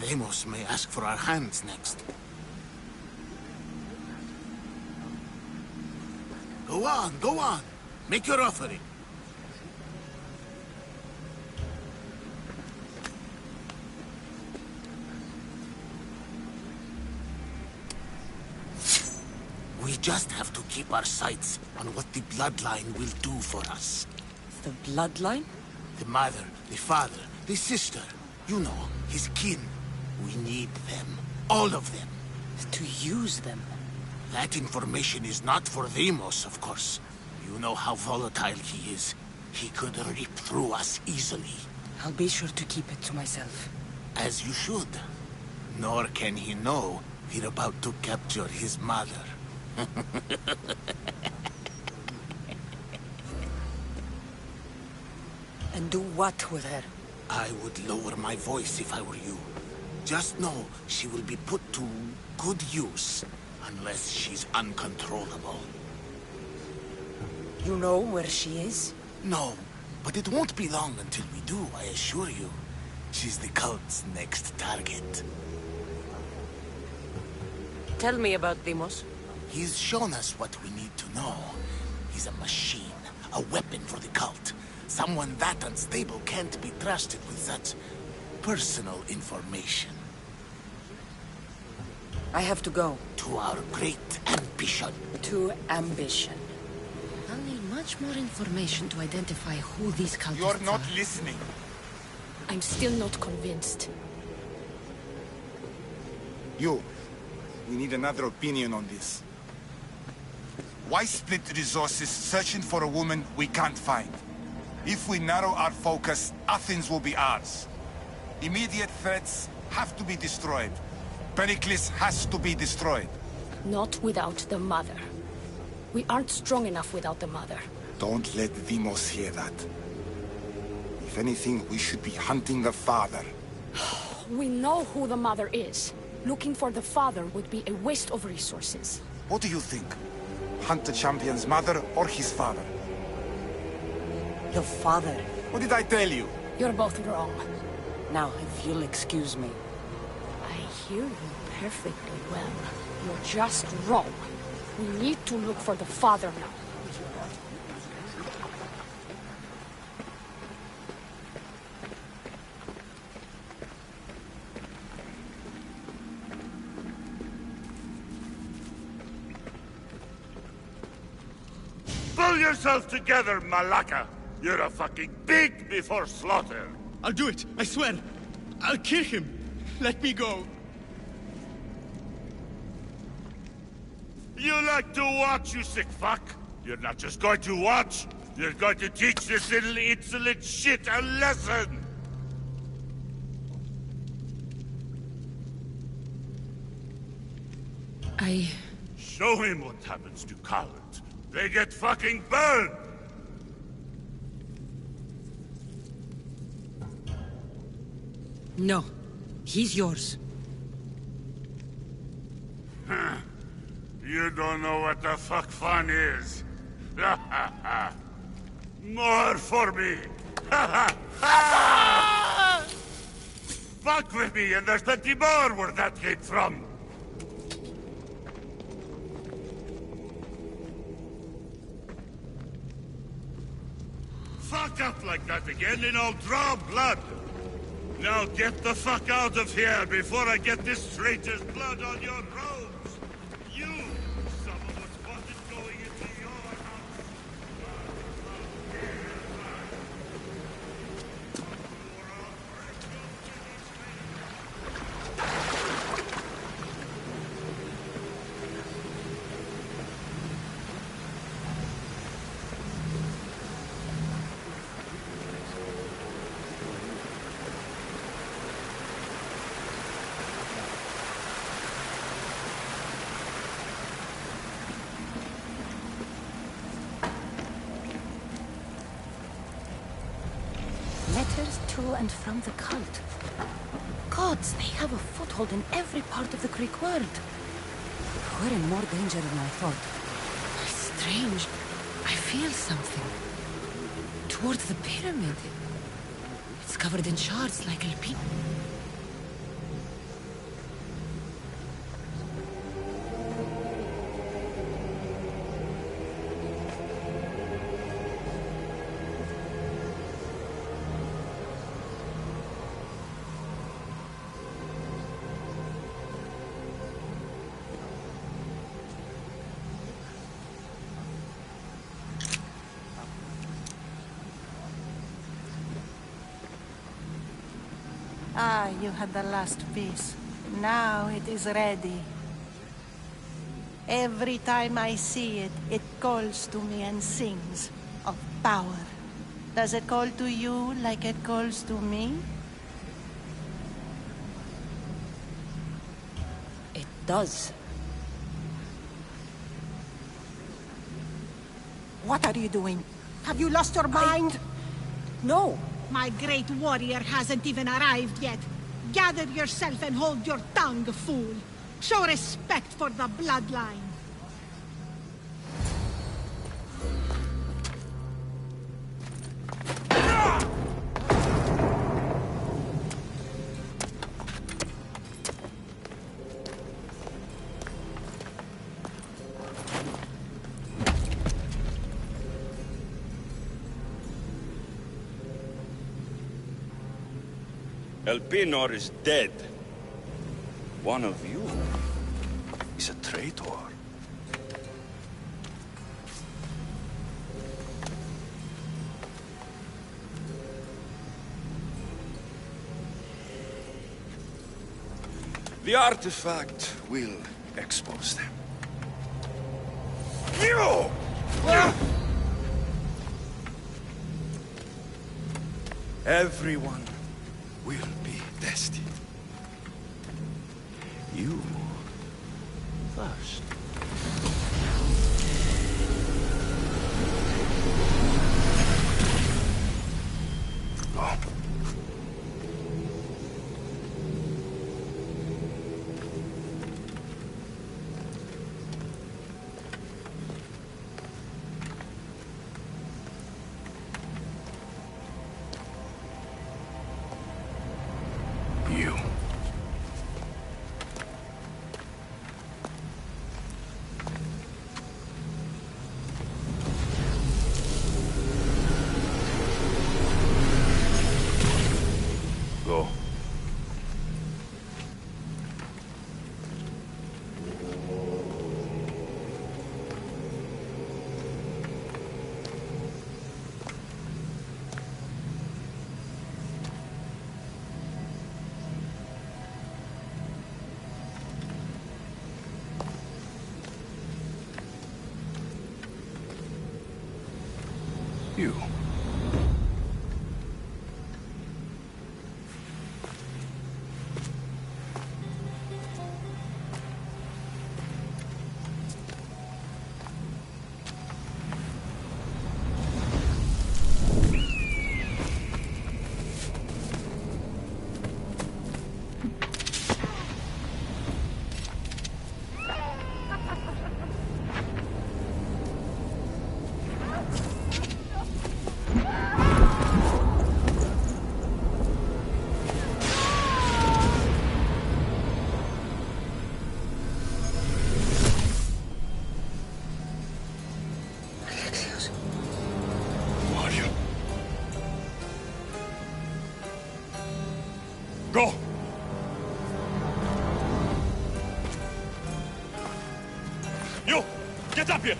Deimos may ask for our hands next. Go on, go on. Make your offering. We just have to keep our sights on what the bloodline will do for us. The bloodline? The mother, the father, the sister. You know, his kin. We need them. All of them. To use them? That information is not for Deimos, of course. You know how volatile he is. He could rip through us easily. I'll be sure to keep it to myself. As you should. Nor can he know we're about to capture his mother. And do what with her? I would lower my voice if I were you. Just know she will be put to good use, unless she's uncontrollable. You know where she is? No, but it won't be long until we do, I assure you. She's the cult's next target. Tell me about Deimos. He's shown us what we need to know. He's a machine, a weapon for the cult. Someone that unstable can't be trusted with such personal information. I have to go. To our great ambition. To ambition. I'll need much more information to identify who these cultists are. You're not listening. I'm still not convinced. You. We need another opinion on this. Why split resources searching for a woman we can't find? If we narrow our focus, Athens will be ours. Immediate threats have to be destroyed. Pericles has to be destroyed. Not without the mother. We aren't strong enough without the mother. Don't let Deimos hear that. If anything, we should be hunting the father. We know who the mother is. Looking for the father would be a waste of resources. What do you think? Hunt the champion's mother or his father? The father. What did I tell you? You're both wrong. Now, if you'll excuse me. I hear you perfectly well. You're just wrong. We need to look for the father now. Pull yourself together, Malaka! You're a fucking pig before slaughter! I'll do it, I swear. I'll kill him. Let me go. You like to watch, you sick fuck? You're not just going to watch, you're going to teach this little insolent shit a lesson! Show him what happens to cowards. They get fucking burned! No. He's yours. You don't know what the fuck fun is. More for me! Fuck with me and there's plenty more where that came from! Fuck up like that again and I'll draw blood! Now get the fuck out of here before I get this traitor's blood on your robes! You! Some of us wanted going into your house! Letters to and from the cult. Gods, they have a foothold in every part of the Greek world. We're in more danger than I thought. Strange. I feel something. Towards the pyramid. It It's covered in shards like LP. Ah, you had the last piece. Now it is ready. Every time I see it, it calls to me and sings of power. Does it call to you like it calls to me? It does. What are you doing? Have you lost your mind? No. My great warrior hasn't even arrived yet. Gather yourself and hold your tongue, fool. Show respect for the bloodline. Elpenor is dead. One of you is a traitor. The artifact will expose them. You! Everyone will be tested. You first. Go. You. Go. You. Go! You! Get up here!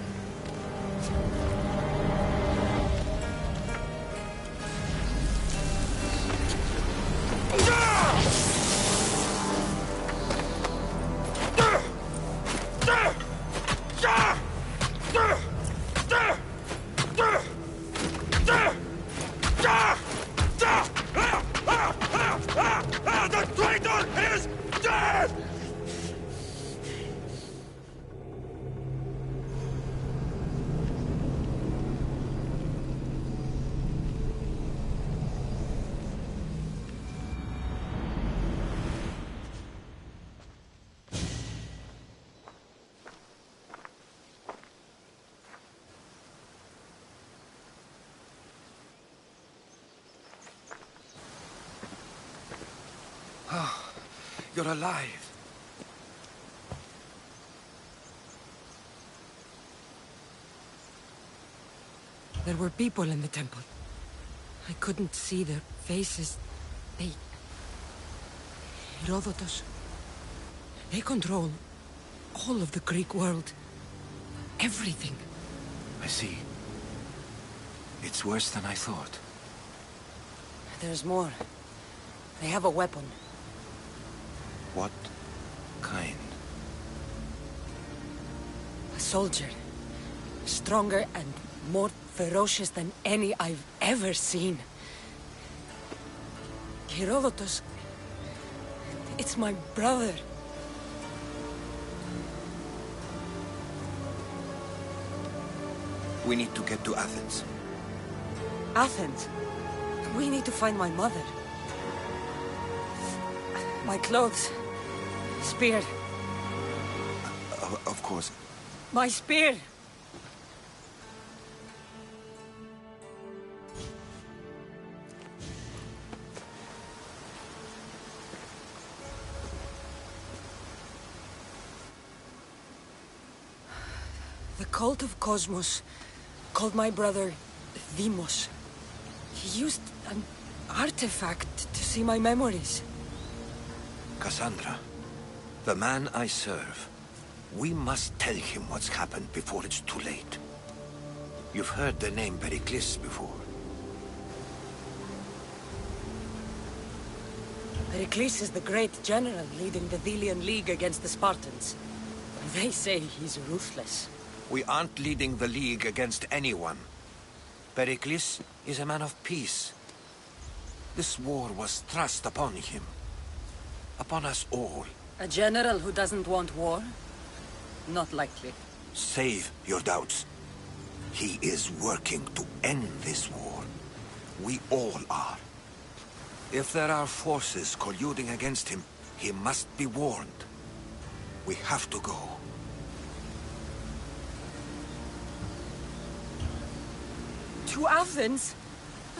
You're alive. There were people in the temple. I couldn't see their faces. They... Herodotus. They control all of the Greek world. Everything. I see. It's worse than I thought. There's more. They have a weapon. What kind? A soldier. Stronger and more ferocious than any I've ever seen. Herodotus... It's my brother. We need to get to Athens. Athens? We need to find my mother. My clothes. Spear. Of course. My spear! The cult of Cosmos called my brother Deimos. He used an artifact to see my memories. Cassandra, the man I serve. We must tell him what's happened before it's too late. You've heard the name Pericles before. Pericles is the great general leading the Delian League against the Spartans. They say he's ruthless. We aren't leading the League against anyone. Pericles is a man of peace. This war was thrust upon him. Upon us all. A general who doesn't want war? Not likely. Save your doubts. He is working to end this war. We all are. If there are forces colluding against him, he must be warned. We have to go. To Athens?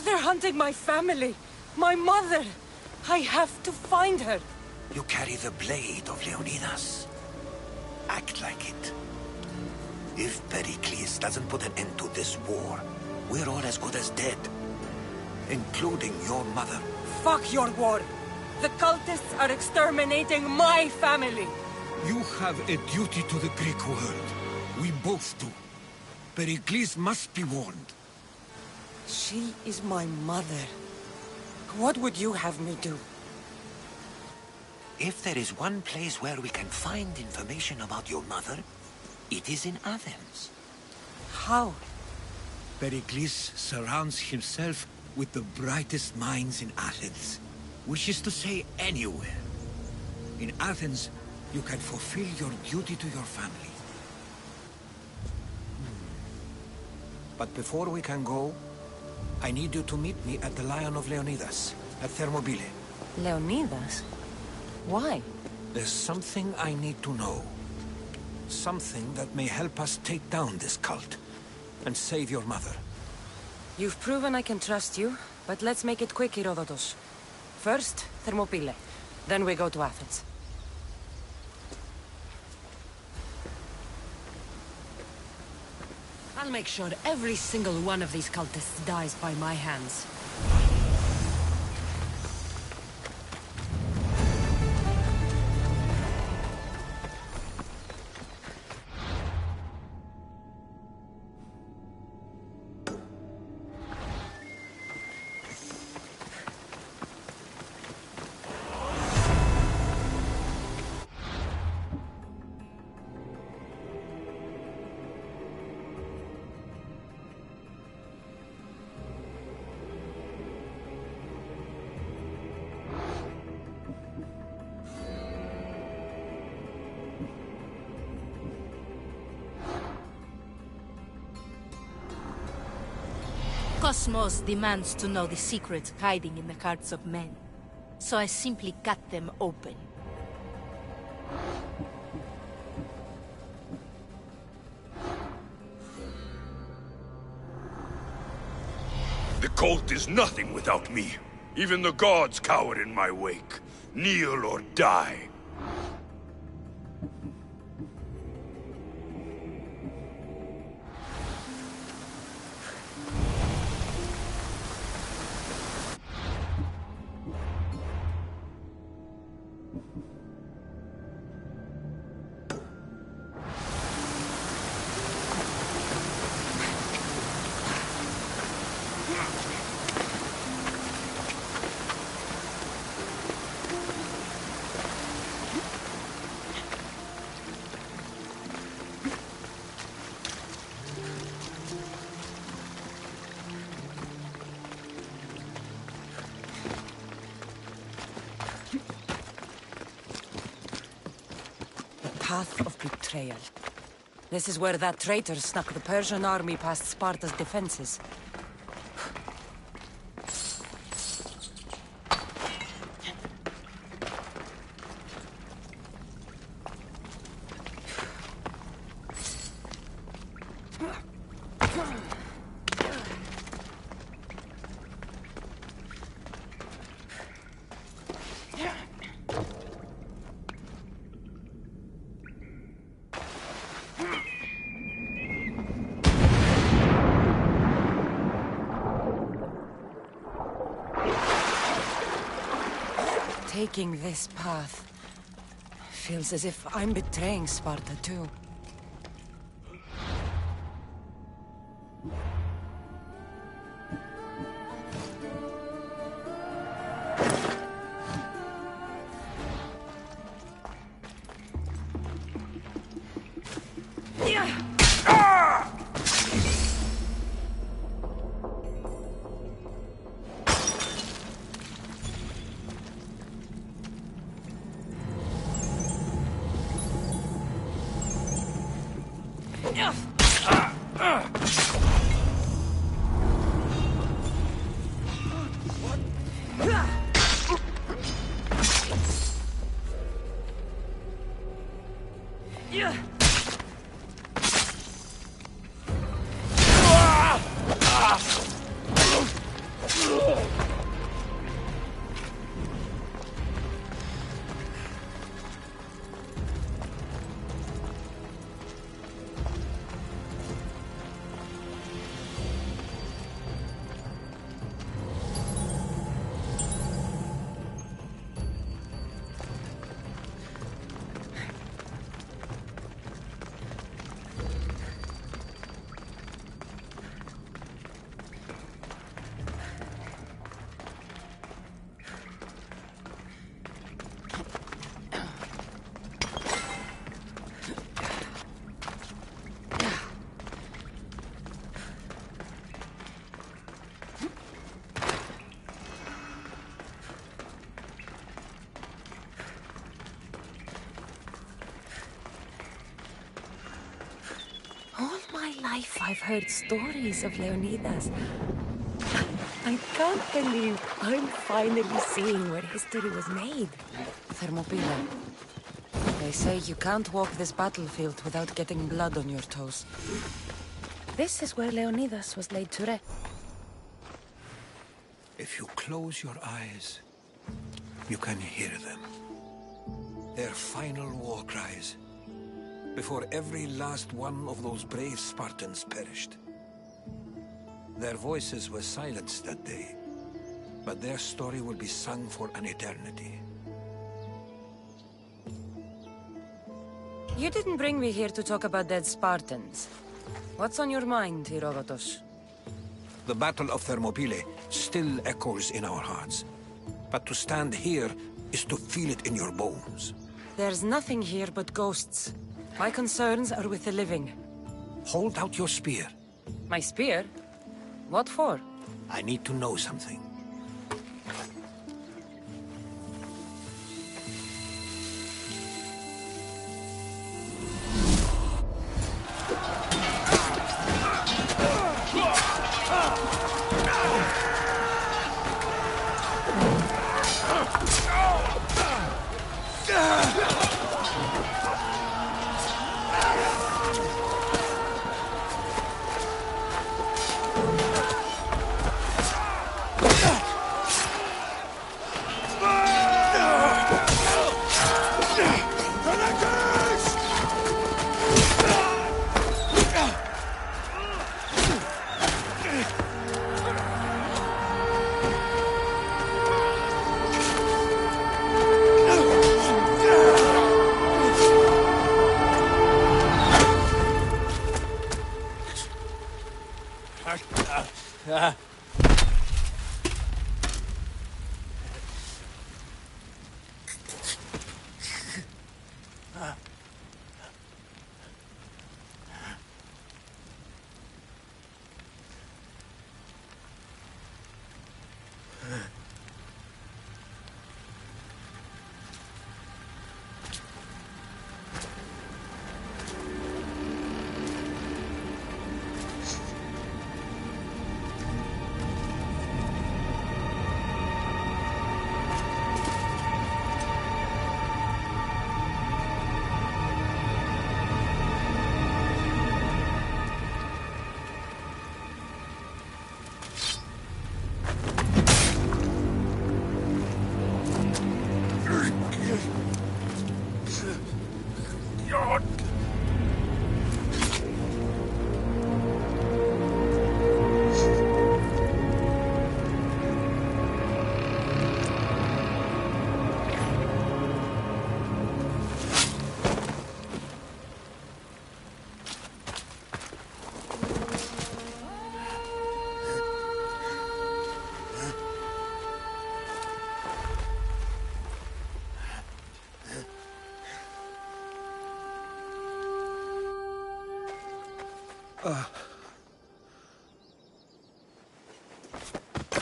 They're hunting my family. My mother. I have to find her. You carry the blade of Leonidas. Act like it. If Pericles doesn't put an end to this war, we're all as good as dead. Including your mother. Fuck your war. The cultists are exterminating my family. You have a duty to the Greek world. We both do. Pericles must be warned. She is my mother. What would you have me do? If there is one place where we can find information about your mother, it is in Athens. How? Pericles surrounds himself with the brightest minds in Athens. Which is to say, anywhere. In Athens, you can fulfill your duty to your family. But before we can go, I need you to meet me at the Lion of Leonidas, at Thermopylae. Leonidas? Why? There's something I need to know. Something that may help us take down this cult and save your mother. You've proven I can trust you, but let's make it quick, Herodotus. First, Thermopylae. Then we go to Athens. I'll make sure every single one of these cultists dies by my hands. Cosmos demands to know the secrets hiding in the hearts of men. So I simply cut them open. The cult is nothing without me. Even the gods cower in my wake. Kneel or die. Path of betrayal. This is where that traitor snuck the Persian army past Sparta's defenses. Taking this path feels as if I'm betraying Sparta too. I've heard stories of Leonidas. I can't believe I'm finally seeing where history was made. Thermopylae. They say you can't walk this battlefield without getting blood on your toes. This is where Leonidas was laid to rest. If you close your eyes, you can hear them. Their final war cries, before every last one of those brave Spartans perished. Their voices were silenced that day, but their story will be sung for an eternity. You didn't bring me here to talk about dead Spartans. What's on your mind, Herodotus? The Battle of Thermopylae still echoes in our hearts. But to stand here is to feel it in your bones. There's nothing here but ghosts. My concerns are with the living. Hold out your spear. My spear? What for? I need to know something.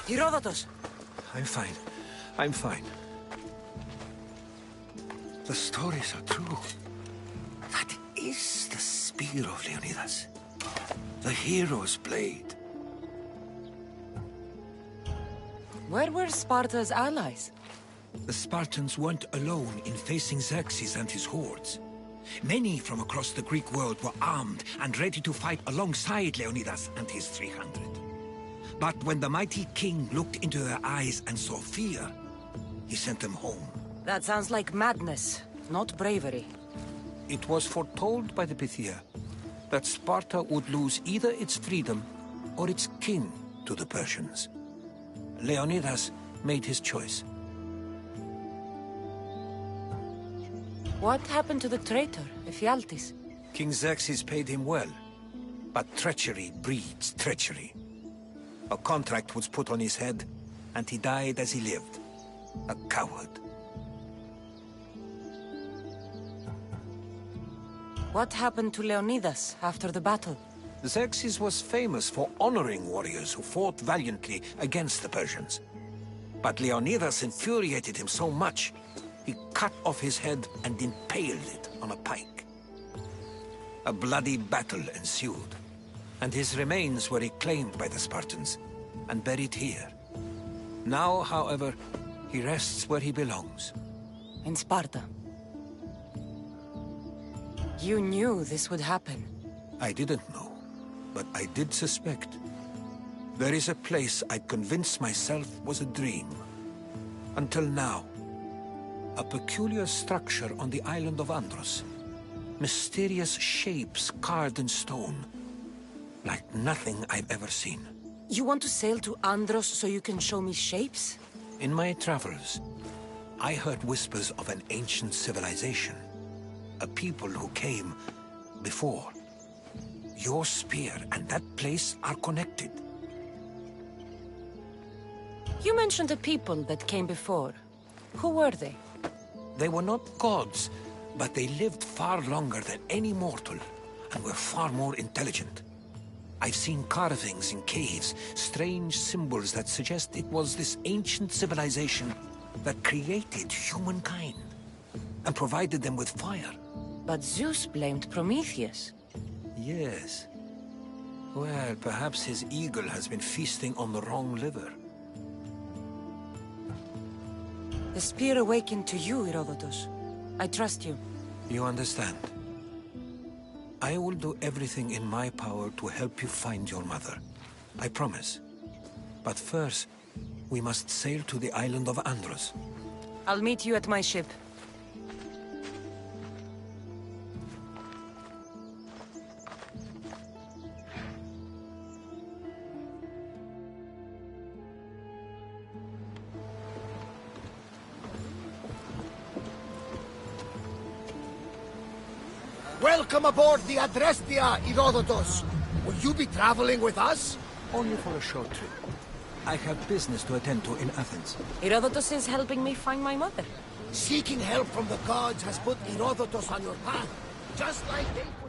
Herodotus! I'm fine. I'm fine. The stories are true. That is the spear of Leonidas. The hero's blade. Where were Sparta's allies? The Spartans weren't alone in facing Xerxes and his hordes. Many from across the Greek world were armed and ready to fight alongside Leonidas and his 300. But when the mighty king looked into their eyes and saw fear, he sent them home. That sounds like madness, not bravery. It was foretold by the Pythia that Sparta would lose either its freedom or its king to the Persians. Leonidas made his choice. What happened to the traitor, Ephialtes? King Xerxes paid him well, but treachery breeds treachery. A contract was put on his head, and he died as he lived. A coward. What happened to Leonidas after the battle? Xerxes was famous for honoring warriors who fought valiantly against the Persians. But Leonidas infuriated him so much, he cut off his head and impaled it on a pike. A bloody battle ensued, and his remains were reclaimed by the Spartans and buried here. Now, however, he rests where he belongs. In Sparta. You knew this would happen. I didn't know, but I did suspect. There is a place I'd convinced myself was a dream. Until now. A peculiar structure on the island of Andros. Mysterious shapes carved in stone. Like nothing I've ever seen. You want to sail to Andros so you can show me shapes? In my travels, I heard whispers of an ancient civilization. A people who came before. Your spear and that place are connected. You mentioned a people that came before. Who were they? They were not gods, but they lived far longer than any mortal, and were far more intelligent. I've seen carvings in caves, strange symbols that suggest it was this ancient civilization that created humankind, and provided them with fire. But Zeus blamed Prometheus. Yes. Well, perhaps his eagle has been feasting on the wrong liver. The spear awakened to you, Herodotus. I trust you. You understand. I will do everything in my power to help you find your mother. I promise. But first, we must sail to the island of Andros. I'll meet you at my ship. Welcome aboard the Adrestia, Herodotus. Will you be traveling with us? Only for a short trip. I have business to attend to in Athens. Herodotus is helping me find my mother. Seeking help from the gods has put Herodotus on your path, just like they...